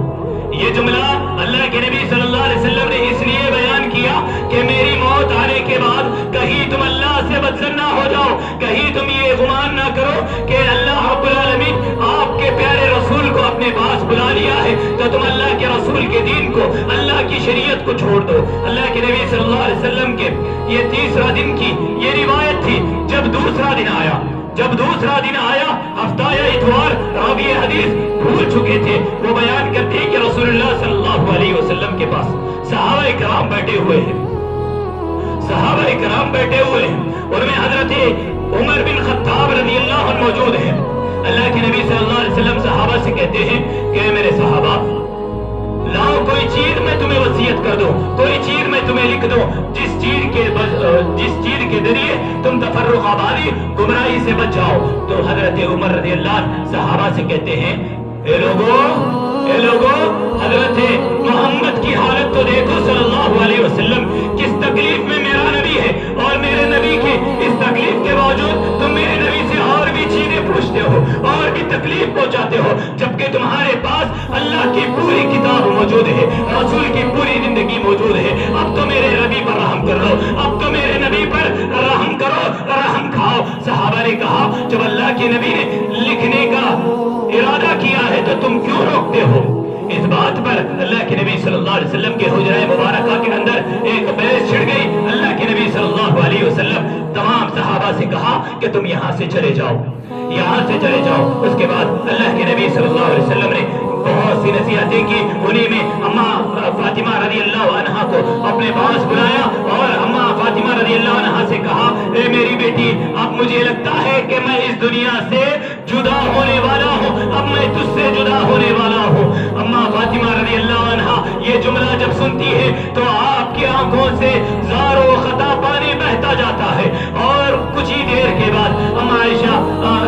یہ جملہ اللہ کے نبی صلی اللہ علیہ وسلم نے اس لیے بیان کیا کہ میری موت آنے کے بعد کہیں تم اللہ سے بدزن نہ ہو جاؤ، کہیں تم یہ گمان نہ کرو کہ اللہ رب العالمین آپ کے پیارے رسول کو اپنے پاس بلا لیا ہے تو تم اللہ کے رسول کے دین کو، اللہ کی شریعت کو چھوڑ دو. اللہ کے نبی صلی اللہ علیہ وسلم کے یہ 3 دن کی یہ روایت تھی. جب دوسرا دن آیا ہفتہ یا اتوار، راوی حدیث بھول چکے تھے، وہ بیان کرتے ہیں کہ رسول اللہ صلی اللہ علیہ وسلم کے پاس صحابہ کرام بیٹھے ہوئے ہیں، ان میں حضرت عمر بن خطاب رضی اللہ عنہ موجود ہیں. اللہ کے نبی صلی اللہ علیہ وسلم صحابہ سے کہتے ہیں کہ میرے صحابہ لاؤ کوئی چیز میں تمہیں وصیت کر دوں، کوئی چیز میں تمہیں لکھ دوں جس چیز کے ذریعے تم تفرق آبادی گمراہی سے بچ جاؤ. تو حضرت عمر رضی اللہ عنہ صحابہ سے کہتے ہیں اے لوگوں حضرت محمد کی حالت تو دیکھو صلی اللہ علیہ وسلم، کس تکلیف میں میرا نبی ہے اور میرے نبی کی اس تکلیف کے باوجود تم میرے نبی سے اور بھی چیزیں پوچھتے ہو اور بھی تکلیف پہنچاتے ہو، جبکہ تمہارے پاس اللہ کی پوری کتاب موجود ہے، رسول کی پوری زندگی موجود ہے. اب تو میرے نبی پر رحم کر لو، اب تو میرے نبی پر رحم کرو، رحم کھاؤ. صحابہ نے کہا جب اللہ کے نبی نے لکھنے کا ارادہ کیا ہے تو تم کیوں روکتے ہو؟ اس بات پر اللہ کے نبی صلی اللہ علیہ وسلم کے حجرہ مبارکہ کے اندر ایک بحث چھڑ گئی. اللہ کے نبی صلی اللہ علیہ وسلم تمام صحابہ سے کہا کہ تم یہاں سے چلے جاؤ. اس کے بعد اللہ کے نبی صلی اللہ علیہ وسلم نے بہت سی نصیحتیں کی. انہی میں اماں فاطمہ رضی اللہ عنہا کو اپنے پاس بلایا اور اماں فاطمہ رضی اللہ عنہا سے کہا اے میری بیٹی اب مجھے لگتا ہے کہ میں اس دنیا سے جدا ہونے والا ہوں، اب میں تجھ سے جدا ہونے والا ہوں. اماں فاطمہ رضی اللہ عنہا یہ جملہ جب سنتی ہے تو آپ کی آنکھوں سے زار و خطا پانی بہتا جاتا ہے اور کچھ ہی دیر کے بعد اماں عائشہ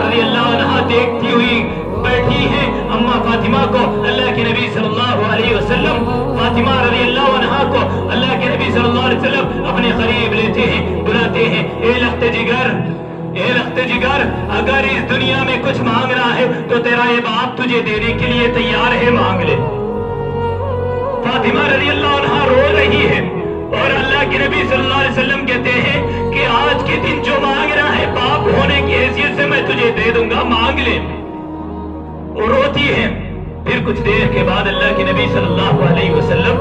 رضی اللہ عنہا دیکھتی ہوئی بیٹھی ہیں اماں فاطمہ کو. اللہ کے نبی صلی اللہ علیہ وسلم فاطمہ رضی اللہ عنہا کو اللہ کے نبی صلی اللہ علیہ وسلم اپنے قریب لیتے ہیں، بلاتے ہیں اے لخت جگر اگر اس دنیا میں کچھ مانگنا ہے تو تیرا یہ باپ تجھے دینے کے لیے تیار ہے، مانگ لے. فاطمہ رضی اللہ عنہا رو رہی ہے اور اللہ کے نبی صلی اللہ علیہ وسلم کہتے ہیں کہ آج کے دن جو مانگنا ہے باپ ہونے کی حیثیت سے میں تجھے دے دوں گا، مانگ لے. وہ روتی ہیں. پھر کچھ دیر کے بعد اللہ کے نبی صلی اللہ علیہ وسلم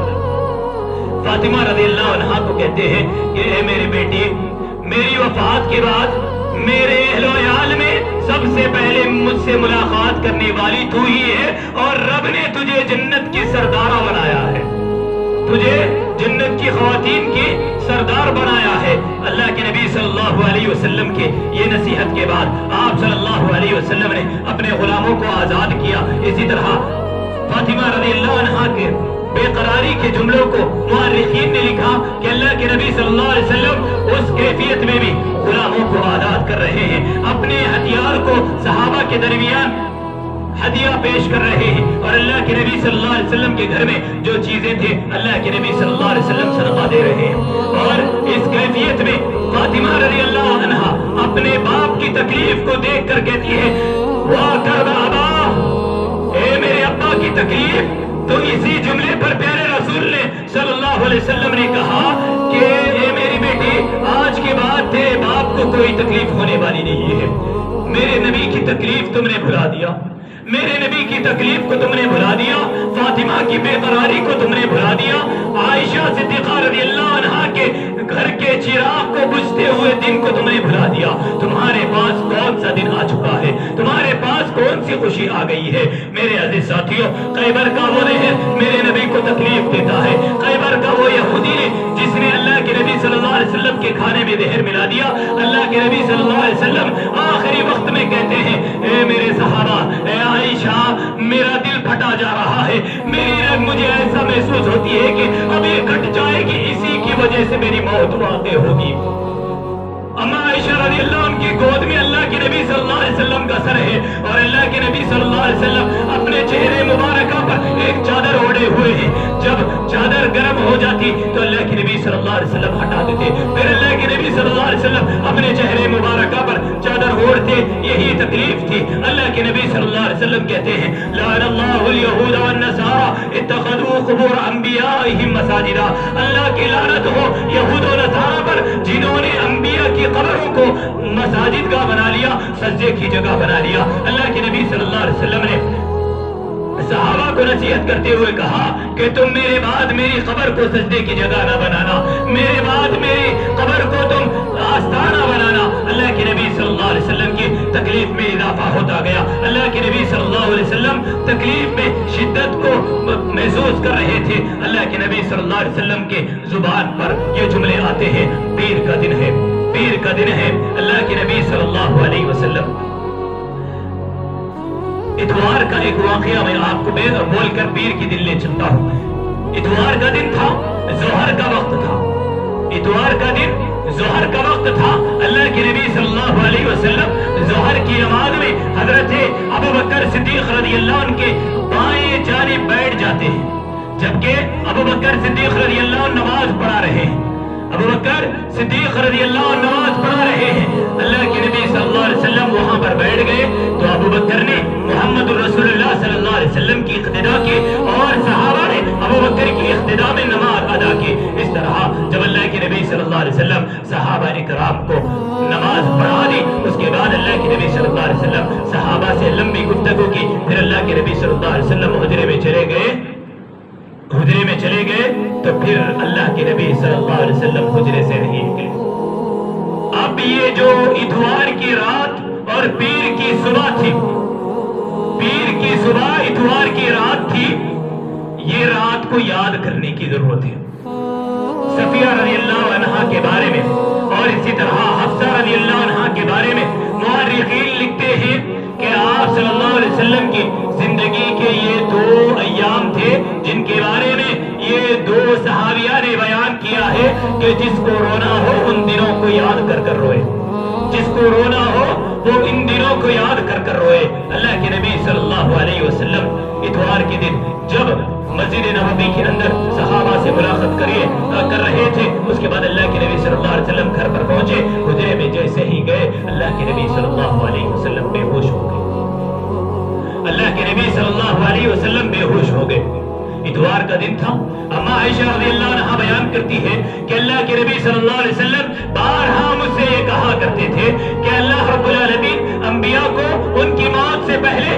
فاطمہ رضی اللہ عنہا کو کہتے ہیں کہ اے میری بیٹی، میری وفات کے بعد میرے اہل و عیال میں سب سے پہلے مجھ سے ملاقات کرنے والی تو ہی ہے، اور رب نے تجھے جنت کی سردارہ بنایا ہے، تجھے جنت کی خواتین کی سردار بنایا ہے. اللہ کے نبی صلی اللہ علیہ وسلم کے یہ نصیحت کے بعد آپ صلی اللہ علیہ وسلم نے اپنے غلاموں کو آزاد کیا. اسی طرح فاطمہ رضی اللہ عنہا کے بے قراری کے جملوں کو مورخین نے لکھا کہ اللہ کے نبی صلی اللہ علیہ وسلم اس کیفیت میں بھی غلاموں کو آزاد کر رہے ہیں، اپنے ہتھیار کو صحابہ کے درمیان ہدیہ پیش کر رہے ہیں، اور اللہ کے نبی صلی اللہ علیہ وسلم کے گھر میں جو چیزیں تھے اللہ کے نبی صلی اللہ علیہ وسلم صدقہ دے رہے ہیں. اور اس کیفیت میں فاطمہ رضی اللہ عنہا اپنے باپ کی تکلیف کو دیکھ کر کہتی ہے واہ کر بابا، اے میرے ابا کی تکلیف. تو اسی جملے پر پیارے رسول نے صلی اللہ علیہ وسلم نے کہا کہ اے میری بیٹی، آج کے بعد تیرے باپ کو کوئی تکلیف ہونے والی نہیں ہے. میرے نبی کی تکلیف تم نے بھلا دیا، میرے نبی کی تکلیف کو تم نے بھلا دیا، فاطمہ کی بے قراری کو تم نے بھلا دیا، عائشہ صدیقہ رضی اللہ عنہا کے گھر کے چراغ کو بجھتے ہوئے دن کو تم نے بھلا دیا. تمہارے پاس کون سا دن آ چکا ہے؟ تمہارے پاس کون سی خوشی آ گئی ہے؟ میرے عزیز ساتھیوں، خیبر کا وہ زہر میرے نبی کو تکلیف دیتا ہے. خیبر کا وہ یہودی نے جس نے اللہ کے نبی صلی اللہ علیہ وسلم کے کھانے میں زہر ملا دیا. اللہ کے نبی صلی اللہ علیہ وسلم آخری وقت میں کہتے ہیں اے میرے صحابہ، اے عائشہ، میرا دل پھٹا جا رہا ہے، میری رگ مجھے ایسا محسوس ہوتی ہے کہ اب یہ کٹ جائے گی، اسی کی وجہ سے میری موت واقع ہوگی. اما عائشہ رضی اللہ عنہ کی گود میں اللہ کے نبی صلی اللہ علیہ وسلم کا سر ہے، اور اللہ کے نبی صلی اللہ علیہ وسلم اپنے چہرے مبارکہ پر ایک چادر اوڑھے ہوئے ہیں. جب چادر گرم ہو جاتی تو اللہ کے نبی صلی اللہ علیہ وسلم ہٹا دیتے، پھر اللہ کے نبی صلی اللہ علیہ وسلم اپنے چہرے مبارکہ پر چادر اوڑھتے. یہی تکلیف تھی. اللہ کے نبی صلی اللہ علیہ وسلم کہتے ہیں لعن اللہ الیہود والنصارى اتخذوا قبور انبیائہم مساجدا. اللہ کی لعنت ہو یہود و نصارہ پر جنہوں نے انبیاء کی قبروں کو مساجد کا بنا لیا، سجدے کی جگہ بنا لیا. اللہ کے نبی صلی اللہ علیہ وسلم نے صحابہ کو نصیحت کرتے ہوئے کہا کہ تم میرے بعد میری قبر کو سجدے کی جگہ نہ بنانا، میرے بعد میری قبر کو تم آستانہ بنانا. اللہ کے نبی صلی اللہ علیہ وسلم کی تکلیف میں اضافہ ہوتا گیا. اللہ کے نبی صلی اللہ علیہ وسلم تکلیف میں شدت کو محسوس کر رہے تھے. اللہ کے نبی صلی اللہ علیہ وسلم کے زبان پر یہ جملے آتے ہیں پیر کا دن ہے، پیر کا دن ہے. اللہ کے نبی صلی اللہ علیہ وسلم اتوار کا ایک واقعہ میں آپ کو بول کر پیر کی دل لے چلتا ہوں. اتوار کا دن تھا، ظہر کا وقت تھا. اتوار کا دن ظہر کا وقت تھا. اللہ کے نبی صلی اللہ علیہ وسلم ظہر کی نماز میں حضرت ابوبکر صدیق رضی اللہ عنہ کے بائیں جانب بیٹھ جاتے ہیں، جبکہ ابوبکر صدیق رضی اللہ عنہ نماز پڑھا رہے ہیں. ابوبکر صدیق رضی اللہ عنہ نماز پڑھا رہے ہیں. اللہ کے نبی صلی اللہ علیہ وسلم وہاں پر بیٹھ گئے تو ابوبکر نے محمد رسول اللہ صلی اللہ علیہ وسلم کی اقتدا کی، اور صحابہ نے ابوبکر کی اقتدا میں نماز ادا کی. اس طرح جب اللہ کے نبی صلی اللہ علیہ وسلم صحابہ اکرام کو نماز پڑھا دی، اس کے بعد اللہ کے نبی صلی اللہ علیہ وسلم صحابہ سے لمبی گفتگو کی. پھر اللہ کے نبی صلی اللہ علیہ وسلم حجرے میں چلے گئے. حجرے میں چلے گئے تو پھر اللہ کے نبی صلی اللہ علیہ وسلم حجرے سے نہیں نکلے. اب یہ جو اتوار کی رات اور پیر کی صبح تھی، پیر کی صبح اتوار کی رات تھی، یہ رات کو یاد کرنے کی ضرورت ہے. صفیہ رضی اللہ عنہا کے بارے میں اور اسی طرح حفصہ رضی اللہ عنہا کے بارے میں مورخین لکھتے ہیں کہ آپ صلی اللہ علیہ وسلم کی زندگی کے یہ 2 ایام تھے جن کے بارے میں یہ 2 صحابیہ نے بیان کیا ہے کہ جس کو رونا ہو ان دنوں کو یاد کر کر روئے، جس کو رونا ہو وہ ان دنوں کو یاد کر کر روئے. اللہ کے نبی صلی اللہ علیہ وسلم اتوار کے دن جب مسجد نبوی کے اندر صحابہ سے ملاقات کر رہے تھے، اس کے بعد اللہ کے نبی صلی اللہ علیہ وسلم گھر پر پہنچے. حجرے میں جیسے ہی گئے اللہ کے نبی صلی اللہ علیہ وسلم بے ہوش ہو گئے. اللہ کے نبی صلی اللہ علیہ وسلم بے ہوش ہو گئے. اتوار کا دن تھا. اما عائشہ رضی اللہ عنہا بیان کرتی ہے کہ اللہ کے نبی صلی اللہ علیہ وسلم بارہا مجھ سے یہ کہا کرتے تھے کہ اللہ رب العالمین انبیاء کو ان کی موت سے پہلے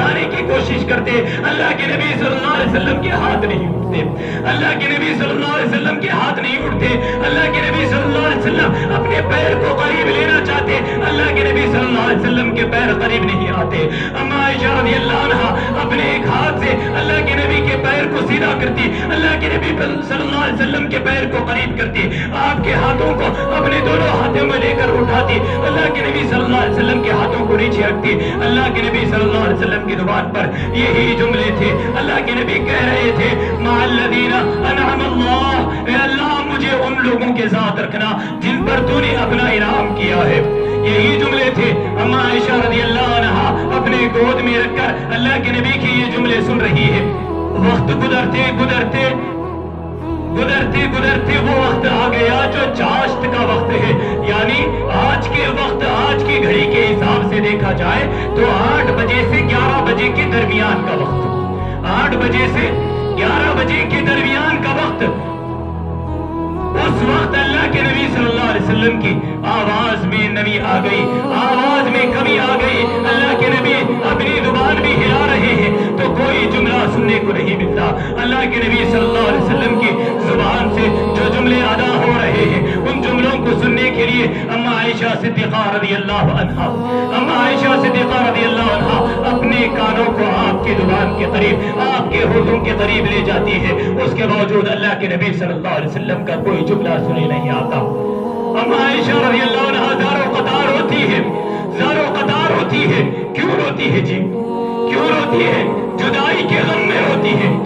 اٹھانے کی کوشش کرتے، اللہ کے نبی صلی اللہ علیہ وسلم کے ہاتھ نہیں اٹھتے، اللہ کے نبی صلی اللہ علیہ وسلم کے ہاتھ نہیں اٹھتے، اللہ کے نبی صلی اللہ علیہ وسلم اپنے پیر کو قریب لینا چاہتے، اللہ کے نبی صلی اللہ علیہ وسلم کے پیر قریب نہیں آتے۔ اما عائشہ رضی اللہ عنہا اپنے ایک ہاتھ سے اللہ کے نبی کے پیر کو سیدھا کرتی، اللہ کے نبی صلی اللہ علیہ وسلم کے پیر کو قریب کرتی، آپ کے ہاتھوں کو اپنے دونوں ہاتھوں میں لے کر اٹھاتی، اللہ کے نبی صلی اللہ علیہ وسلم کے ہاتھوں کو نیچے رکھتی۔ اللہ کے نبی صلی اللہ علیہ وسلم کی زبان پر یہی جملے تھے، اللہ کے نبی کہہ رہے تھے مع الذین انعم اللہ، اے اللہ مجھے ان لوگوں کے ساتھ رکھنا جن پر تو نے اپنا انعام کیا ہے۔ یہی جملے تھے۔ اما عائشہ رضی اللہ عنہا اپنے گود میں رکھ کر اللہ کے نبی کی یہ جملے سن رہی ہے۔ وقت گزرتے گزرتے گزرتے گزرتے وہ وقت آ گیا جو چاشت کا وقت ہے، یعنی آج کے وقت، آج کی گھڑی کے حساب سے دیکھا جائے تو 8 بجے سے 11 بجے کے درمیان کا وقت، 8 بجے سے 11 بجے کے درمیان کا وقت۔ اس وقت اللہ کے نبی صلی اللہ علیہ وسلم کی آواز میں نمی آ گئی، آواز میں کمی آ گئی، اللہ کے نبی اپنی زبان بھی ہلا رہے ہیں تو کوئی جملہ سننے کو نہیں ملتا۔ اللہ کے نبی صلی اللہ علیہ وسلم کی زبان سے جو جملے ادا ہو رہے ہیں ان جملوں کو سننے کے لیے اما عائشہ صدیقہ رضی اللہ عنہا، اما عائشہ صدیقہ رضی اللہ عنہا اپنے کانوں کو آپ کی زبان کے قریب، آپ کے ہونٹوں کے قریب لے جاتی ہے، اس کے باوجود اللہ کے نبی صلی اللہ علیہ وسلم کا کوئی جملہ سنے نہیں آتا۔ اما عائشہ رضی اللہ عنہا زار و قطار ہوتی ہے، زار و قطار ہوتی ہے۔ کیوں روتی ہے جی؟ کیوں روتی ہے؟ جدائی کے غم میں روتی ہے۔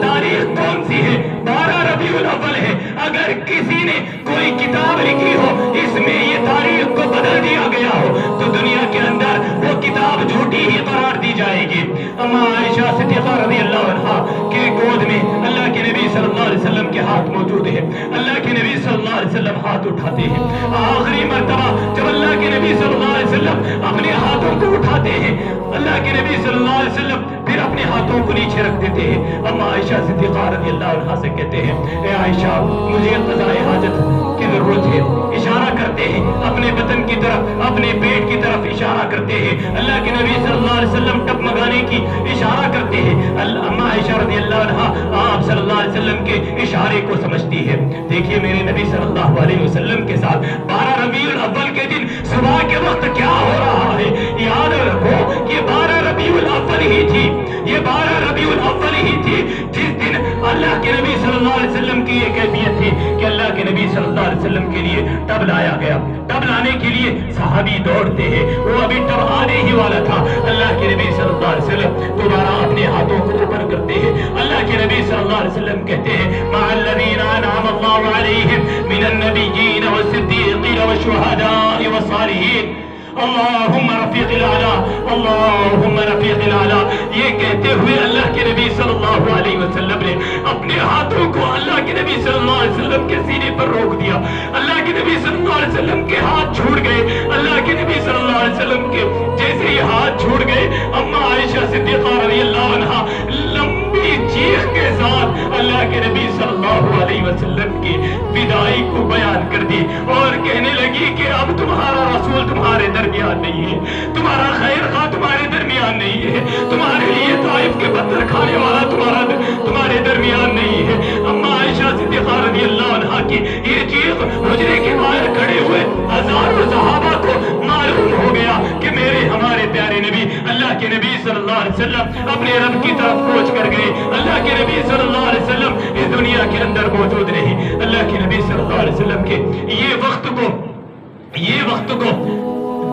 تاریخ کون سی ہے؟ 12 ربیع الاول ہے۔ اگر کسی نے کوئی کتاب لکھی ہو اس میں یہ تاریخ کو بدل دیا گیا ہو تو دنیا کے اندر وہ کتاب جھوٹی ہی قرار دی جائے گی۔ اما عائشہ صدیقہ رضی اللہ عنہا کے گود میں اللہ کے نبی صلی اللہ علیہ وسلم کے ہاتھ موجود ہے۔ اللہ کے نبی صلی اللہ علیہ وسلم ہاتھ اٹھاتے ہیں۔ آخری مرتبہ جب اللہ کے نبی صلی اللہ علیہ وسلم اپنے ہاتھوں کو اٹھاتے ہیں، اللہ کے نبی صلی اللہ علیہ وسلم پھر اپنے ہاتھوں کو نیچے رکھ دیتے ہیں۔ اما عائشہ صدیقہ رضی اللہ عنہا سے کہتے ہیں اے عائشہ مجھے قضائے حاجت کی ضرورت ہے۔ اشارہ کرتے ہیں اپنے بدن کی طرف، اپنے پیٹ کی طرف اشارہ کرتے ہیں۔ اللہ کے نبی صلی اللہ علیہ وسلم ٹپمگانے کی اشارہ کرتے ہیں۔ اما عائشہ رضی اللہ عنہا آپ صلی اللہ علیہ وسلم کے اشارے کو سمجھتی ہے۔ دیکھیے میرے نبی صلی اللہ علیہ وسلم کے ساتھ 12 ربیع الاول کے دن صبح کے وقت کیا ہو رہا ہے؟ یاد رکھو یہ 12 ربیع الاول ہی تھی، یہ 12 ربیع الاول ہی تھی جس دن اللہ کے نبی صلی اللہ علیہ وسلم کی یہ کیفیت تھی کہ اللہ کے نبی صلی اللہ علیہ وسلم کے لیے ٹب لایا گیا۔ ٹب لانے کے لیے صحابی دوڑتے ہیں، وہ ابھی ٹب آنے ہی والا تھا۔ اللہ کے نبی صلی اللہ علیہ وسلم دوبارہ اپنے ہاتھوں کو اوپر کرتے ہیں۔ اللہ کے نبی صلی اللہ علیہ وسلم کہتے ہیں مع الذین انعم اللہ علیہم من النبیین والصدیقین والشہداء والصالحین اللہم رفیق الاعلی، اللہم رفیق الاعلی۔ یہ کہتے ہوئے اللہ کے نبی صلی اللہ علیہ وسلم نے اپنے ہاتھوں کو اللہ کے نبی صلی اللہ علیہ وسلم کے سینے پر روک دیا۔ اللہ کے نبی صلی اللہ علیہ وسلم کے ہاتھ چھوٹ گئے۔ اللہ کے نبی صلی اللہ علیہ وسلم کے جیسے ہی ہاتھ چھوٹ گئے اما عائشہ صدیقہ رضی اللہ عنہا لمبی چیخ کے ساتھ اللہ کے نبی صلی اللہ علیہ وسلم کی بدائی کو بیان کر دی اور کہنے لگی کہ اب تمہارا رسول تمہارے درمیان نہیں ہے، تمہارا خیر خواہ تمہارے درمیان نہیں ہے، تمہارے لیے طائف کے پتھر کھانے والا تمہارے درمیان نہیں ہے۔ اما عائشہ صدیقہ رضی اللہ عنہا کی یہ چیخ حجرے کے باہر کھڑے ہوئے ہزاروں صحابہ کو معلوم ہو گیا کہ ہمارے پیارے نبی اللہ کے نبی صلی اللہ علیہ وسلم اپنے رب کی طرف پہنچ کر گئے۔ اللہ کے نبی صلی اللہ علیہ وسلم اس دنیا کے اندر موجود نہیں۔ اللہ کے نبی صلی اللہ علیہ وسلم کے یہ وقت کو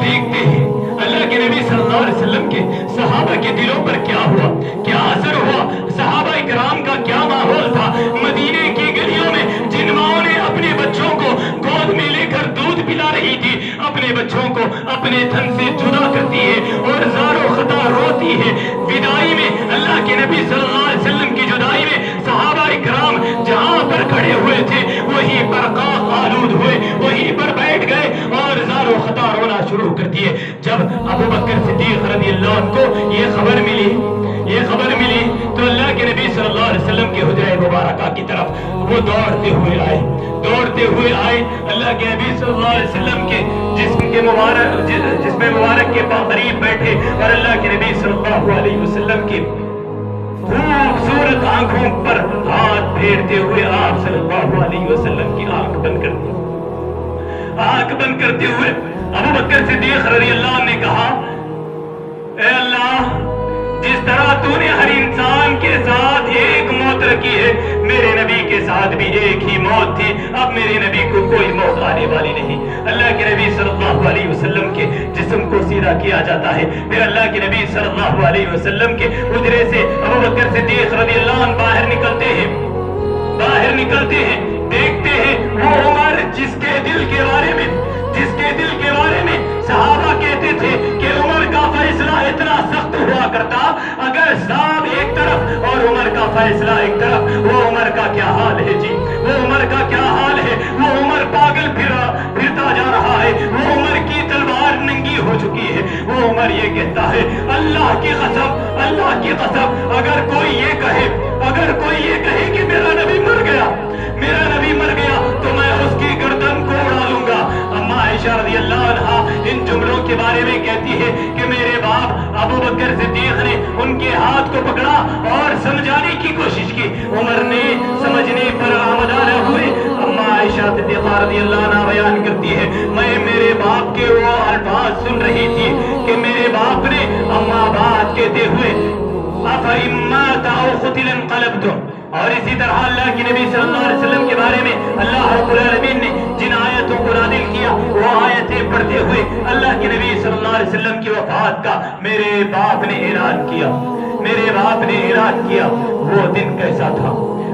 دیکھتے ہیں اللہ کے نبی صلی اللہ علیہ وسلم کے صحابہ کے دلوں پر کیا ہوا، کیا اثر ہوا، صحابہ کرام کا کیا ماحول تھا۔ مدینے کی گلیوں میں جن ماؤں نے اپنے بچوں کو گود میں لے کر دودھ پلا رہی تھی، اپنے بچوں کو اپنے تھن سے جدا کرتی ہے اور زار و خطا روتی ہے۔ بدائی میں اللہ کے نبی صلی اللہ علیہ وسلم کی جدائی میں صحابہ کرام جہاں پر کھڑے ہوئے تھے وہیں پر قاق آلود ہوئے، وہیں پر بیٹھ گئے اور زار و خطا رونا شروع کر دیے۔ جب ابوبکر صدیق رضی اللہ عنہ کو یہ خبر ملی تو اللہ کے نبی صلی صلی اللہ علیہ وسلم کے حجرہ مبارکہ کی طرف وہ دوڑتے ہوئے آئے اللہ کے نبی صلی اللہ علیہ وسلم کے جسم مبارک کے قریب بیٹھے اور اللہ کے نبی صلی اللہ علیہ وسلم کی خوبصورت آنکھوں پر ہاتھ پھیرتے ہوئے آپ صلی اللہ علیہ وسلم کی آنکھ بند کرتے ہوئے ابو بکر صدیق رضی اللہ عنہ نے کہا اے اللہ جس طرح تو نے ہر انسان کے ساتھ ایک موت رکھی ہے میرے نبی کے ساتھ بھی ایک ہی موت تھی اب میرے نبی کو کوئی موت آنے والی نہیں اللہ کے نبی صلی اللہ علیہ وسلم کے جسم کو سیدھا کیا جاتا ہے پھر اللہ کے نبی صلی اللہ علیہ وسلم کے حجرے سے ابو بکر صدیق رضی اللہ عنہ باہر نکلتے ہیں دیکھتے ہیں وہ عمر جس کے دل کے بارے میں صحابہ کہتے تھے کہ عمر کا فیصلہ اتنا سخت ہوا کرتا اگر صاحب ایک طرف اور عمر کا فیصلہ ایک طرف وہ عمر کا کیا حال ہے جی وہ عمر کا کیا حال ہے وہ عمر پاگل پھرتا جا رہا ہے وہ عمر کی تلوار ننگی ہو چکی ہے وہ عمر یہ کہتا ہے اللہ کی قسم اگر کوئی یہ کہے کہ میرا نبی مر گیا تو میں اس کی گردن کو اڑا لوں گا اما عائشہ رضی اللہ عنہا ان جملوں کے بارے میں کہتی ہے کہ میرے باپ ابو بکر صدیق نے ان کے ہاتھ کو پکڑا اور سمجھانے کی کوشش کی عمر نے سمجھنے پر آمدانہ ہوئے اما عائشہ صدیقہ رضی اللہ عنہا بیان کرتی ہے میں میرے باپ کے وہ الفاظ سن رہی تھی کہ میرے باپ نے اما بات کہتے ہوئے افَإِن مَاتَ أَوْ قُتِلَ انقلبتم اور اسی طرح اللہ کے نبی صلی اللہ علیہ وسلم کے بارے میں اللہ رب العالمین نے جن آیتوں کو نازل کیا وہ آیتیں پڑھتے ہوئے اللہ کے نبی صلی اللہ علیہ وسلم کی وفات کا میرے باپ نے اعلان کیا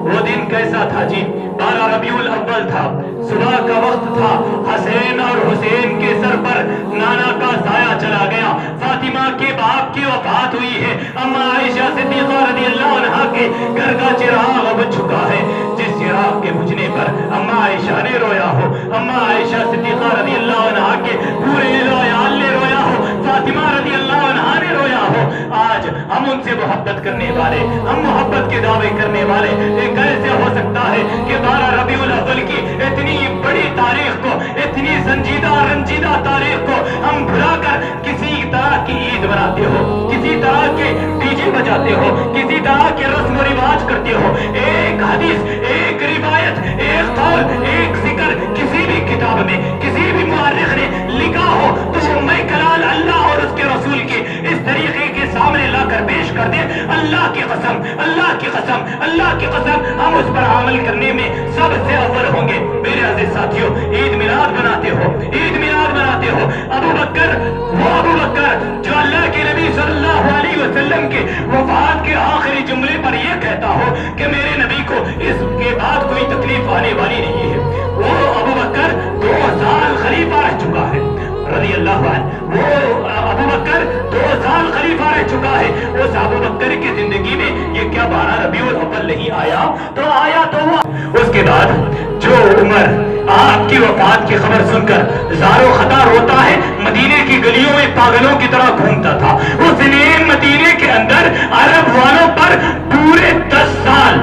وہ دن کیسا تھا جی 12 ربیع الاول تھا صبح کا وقت تھا حسین اور حسین کے سر پر نانا کا سایہ چلا گیا فاطمہ کے باپ کی وفات ہوئی ہے اما عائشہ صدیقہ رضی اللہ عنہا کے گھر کا چراغ بجھ چکا ہے جس چراغ کے بجھنے پر اما عائشہ نے رویا ہو اما عائشہ صدیقہ رضی اللہ عنہا کے پورے عیال نے رویا ہو فاطمہ رضی اللہ عنہا نے رویا ہو آج ہم ان سے محبت کرنے والے ہم محبت کے دعوے کرنے والے یہ کیسے ہو سکتا ہے کہ 12 ربیع الاول کی اتنی بڑی تاریخ کو اتنی سنجیدہ رنجیدہ تاریخ کو ہم بھلا کر کسی طرح کی عید مناتے ہو کسی طرح کے ڈی جے بجاتے ہو کسی طرح کے رسم و رواج کرتے ہو ایک حدیث ایک روایت ایک قول ایک ذکر کسی بھی کتاب میں کسی بھی مورخ نے لکھا ہو تو میں کلال اللہ اور اس کے رسول کے اس طریقے کے سامنے لا کر پیش کر دیں اللہ کی قسم ہم اس پر عمل کرنے میں سب سے اول ہوں گے میرے عزیز ساتھیوں عید میلاد مناتے ہو ابو بکر جو اللہ کے نبی صلی اللہ علیہ وسلم کے وفات کے آخری جملے پر یہ کہتا ہو کہ میرے نبی کو اس کے بعد کوئی تکلیف آنے والی نہیں ہے وہ ابو بکر 2 سال خلیفہ رہ چکا ہے رضی اللہ عنہ وہ ابو بکر 2 سال خلیفہ رہ چکا ہے اس ابو بکر کی زندگی میں یہ کیا 12 ربیع الاول نہیں آیا تو ہوا اس کے بعد جو عمر آپ کی وفات کی خبر سن کر زارو خطا روتا ہے مدینے کی گلیوں میں پاگلوں کی طرح گھومتا تھا اس نے مدینے کے اندر عرب والوں پر پورے 10 سال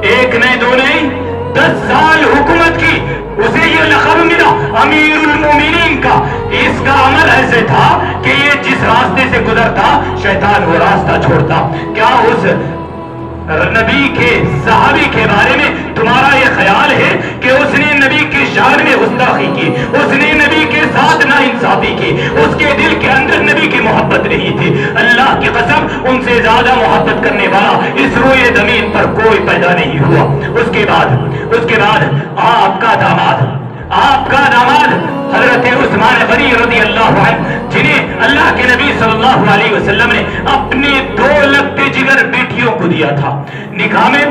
ایک نہیں 2 نہیں 10 سال حکومت کی اسے یہ لقب ملا امیر المومنین کا اس کا عمل ایسے تھا کہ یہ جس راستے سے گزرتا شیطان وہ راستہ چھوڑتا کیا اس نبی کے صحابی کے بارے میں تمہارا یہ خیال ہے کہ اس نے نبی کی شان میں گستاخی کی اس نے نبی کے ساتھ ناانصافی کی اس کے دل کے اندر نبی کی محبت نہیں تھی اللہ کی قسم ان سے زیادہ محبت کرنے والا اس روئے زمین پر کوئی پیدا نہیں ہوا اس کے بعد آپ کا داماد حضرت عثمان غنی رضی اللہ عنہ جنہیں اللہ کے نبی صلی اللہ علیہ وسلم نے اپنے 2 لگتے جگر بیٹیوں کو دیا تھا نکاح میں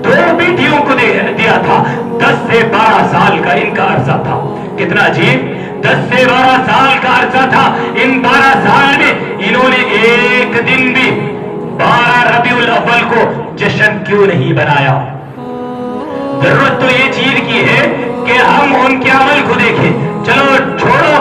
2 بیٹیوں کو دیا تھا 10 سے 12 سال کا ان کا عرصہ تھا کتنا عجیب 10 سے 12 سال کا عرصہ تھا ان 12 سال میں انہوں نے ایک دن بھی 12 ربیع الاول کو جشن کیوں نہیں بنایا ضرورت تو یہ چیز کی ہے کہ ہم ان کے عمل کو دیکھیں
چلو چھوڑو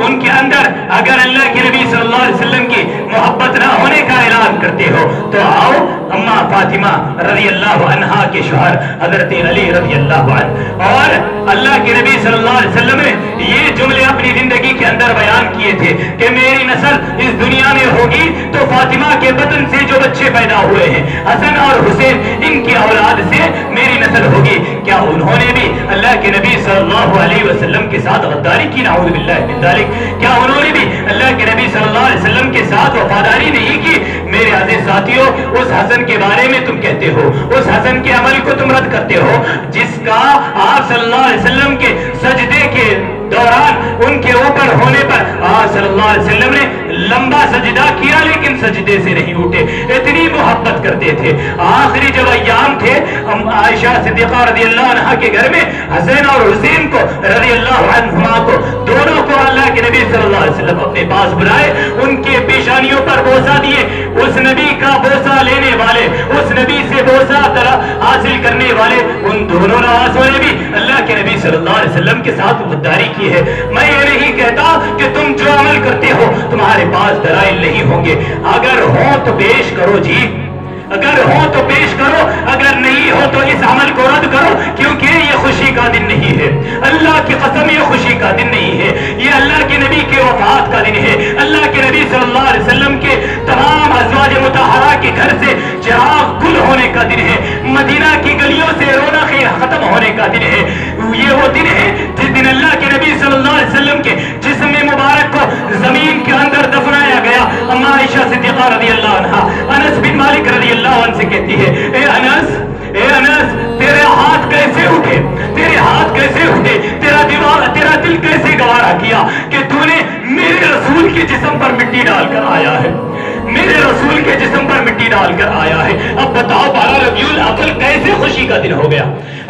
ان کے اندر اگر اللہ کے نبی صلی اللہ علیہ وسلم کی محبت نہ ہونے کا اعلان کرتے ہو تو آؤ اما فاطمہ رضی اللہ عنہا کے شوہر حضرت علی رضی اللہ عنہ اور اللہ کے نبی صلی اللہ علیہ وسلم نے یہ جملے اپنی زندگی کے اندر بیان کیے تھے کہ میری نسل اس دنیا میں ہوگی تو فاطمہ کے بدن سے جو بچے پیدا ہوئے ہیں حسن اور حسین ان کی اولاد سے میری نسل ہوگی. کیا انہوں نے بھی اللہ کے نبی صلی اللہ علیہ وسلم کے ساتھ غداری کی؟ نعوذ باللہ من ذالک. کیا انہوں نے بھی اللہ کے نبی صلی اللہ علیہ وسلم کے ساتھ وفاداری نہیں کی؟ میرے عزیز ساتھیوں، اس حسن کے بارے میں تم کہتے ہو، اس حسن کے عمل کو تم رد کرتے ہو جس کا آپ صلی اللہ علیہ وسلم کے سجدے کے دوران ان کے اوپر ہونے پر آپ صلی اللہ علیہ وسلم نے لمبا سجدہ کیا لیکن سجدے سے نہیں اٹھے، اتنی محبت کرتے تھے. آخری جب ایام تھے عائشہ صدیقہ رضی اللہ عنہا کے گھر میں حسین اور حسین کو رضی اللہ عنہما کو دونوں کو اللہ کے نبی صلی اللہ علیہ وسلم اپنے پاس بلائے، ان کے پیشانیوں پر بوسہ دیے. اس نبی کا بوسہ لینے والے، اس نبی سے بوسہ حاصل کرنے والے ان دونوں نوازوں نے بھی اللہ کے نبی صلی اللہ علیہ وسلم کے ساتھ غداری کی ہے. میں یہ نہیں کہتا کہ تم جو عمل کرتے ہو تمہارے پاس دلائل نہیں ہوں گے، اگر ہوں تو پیش کرو جی، اگر ہو تو پیش کرو، اگر نہیں ہو تو اس عمل کو رد کرو، کیونکہ یہ خوشی کا دن نہیں ہے. اللہ کی قسم یہ خوشی کا دن نہیں ہے، یہ اللہ کے نبی کے وفات کا دن ہے. اللہ کے نبی صلی اللہ علیہ وسلم کے تمام ازواج مطہرہ کے گھر سے چراغ گل ہونے کا دن ہے، مدینہ کی گلیوں سے رونقیں ختم ہونے کا دن ہے. یہ وہ دن ہے جس دن اللہ کے نبی صلی اللہ علیہ وسلم کے جسم مبارک کو زمین کے اندر دفنایا گیا. اما عائشہ صدیقہ رضی اللہ عنہا انس بن مالک رضی اللہ عنہ سے کہتی ہے، اے انس تیرے ہاتھ کیسے اٹھے، تیرے ہاتھ کیسے اٹھے، تیرا دل کیسے گوارا کیا کہ تو نے میرے رسول کے جسم پر مٹی ڈال کر آیا ہے، میرے رسول کے جسم پر مٹی ڈال کر آیا ہے. اب بتاؤ 12 ربیع الاول کیسے خوشی کا دن ہو گیا.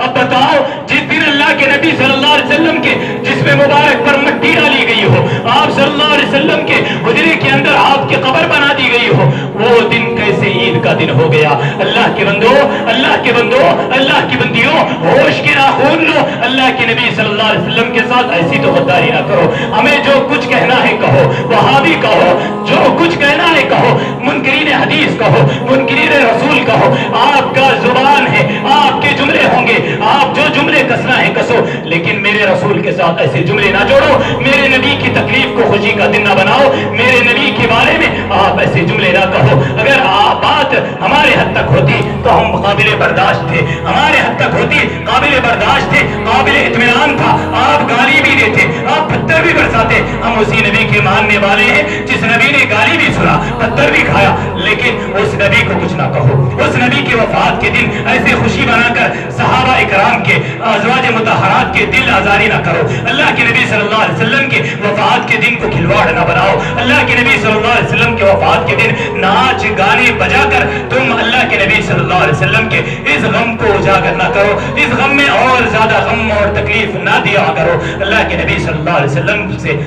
اب بتاؤ جس دن اللہ کے نبی صلی اللہ علیہ وسلم کے جسم مبارک پر مٹی ڈالی گئی ہو، آپ صلی اللہ علیہ وسلم کے حجرے کے اندر آپ کی قبر بنا دی گئی ہو، وہ دن کیسے عید کا دن ہو گیا. اللہ کے بندو، اللہ کے بندو، اللہ کی بندیوں، ہوش کے ناخون لو. اللہ کے نبی صلی اللہ علیہ وسلم کے ساتھ ایسی تو غداری نہ کرو. ہمیں جو کچھ کہنا ہے کہو، وہابی کہو، جو کچھ کہنا ہے کہو، منکرین حدیث کہو، منکرین رسول کہو، آپ کا زبان ہے، آپ کے جملے ہوں گے، آپ جو جملے کسنا ہے کسو، لیکن میرے رسول کے ساتھ ایسے جملے نہ جوڑو. میرے نبی کی تکلیف کو خوشی کا دن نہ بناؤ. میرے نبی کے بارے میں آپ ایسے جملے نہ کہو. اگر آپ بات ہمارے حد تک ہوتی تو ہم قابل برداشت تھے، ہمارے حد تک ہوتی قابل برداشت تھے، قابل اطمینان تھا. آپ گالی بھی دیتے، آپ پتھر بھی برساتے. ہم اسی نبی کے ماننے والے ہیں جس نبی نے گالی بھی سنا، پتھر بھی کھایا، لیکن اس نبی کو کچھ نہ کہو. اس نبی کے وفات کے دن ایسے خوشی بنا کر صحابہ اکرام کے ازواج مطہرات کے دل آزاری نہ کرو. اللہ کے نبی صلی اللہ علیہ وسلم کے وفات کے دن کو کھلواڑ نہ بناؤ. اللہ کے نبی صلی اللہ علیہ وسلم کے وفات کے دن ناچ گانے بجا کر تم اللہ کے نبی صلی اللہ علیہ وسلم کے اس غم کو اجاگر نہ کرو. اس غم میں اور زیادہ غم اور تکلیف نہ دیا کرو. اللہ کے نبی صلی اللہ علیہ وسلم سے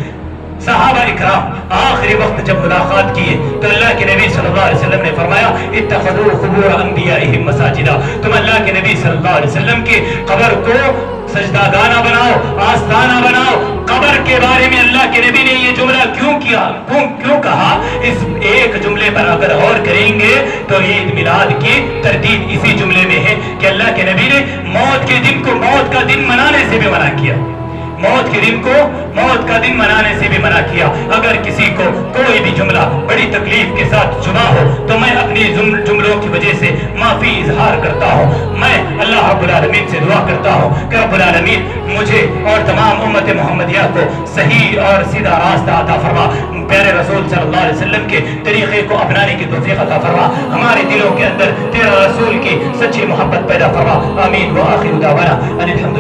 صحابہ اکرام آخری وقت جب ملاقات کیے تو اللہ کے نبی صلی اللہ علیہ وسلم نے فرمایا اتخذوا قبور انبیائہم مساجدا. تم اللہ کے نبی صلی اللہ علیہ وسلم کی قبر کو سجدہ گانا بناؤ، آستانہ بناؤ. قبر کے بارے میں اللہ کے نبی نے یہ جملہ کیوں کہا؟ اس ایک جملے پر اگر غور کریں گے تو عید میلاد کی ترتیب اسی جملے میں ہے کہ اللہ کے نبی نے موت کے دن کو موت کا دن منانے سے بھی منع کیا، موت کے دن کو موت کا دن منانے سے بھی منع کیا. اگر کسی کو کوئی بھی جملہ بڑی تکلیف کے ساتھ چنا ہو تو میں اپنی جملوں کی وجہ سے معافی اظہار کرتا ہوں. میں اللہ رب العالمین سے دعا کرتا ہوں کہ رب العالمین مجھے اور تمام امت محمدیہ کو صحیح اور سیدھا راستہ عطا فرما. پیارے رسول صلی اللہ علیہ وسلم کے طریقے کو اپنانے کی توفیق عطا فرما. ہمارے دلوں کے اندر تیرا رسول کی سچی محبت پیدا فرما. آمین. وآخر دعوانا ان الحمد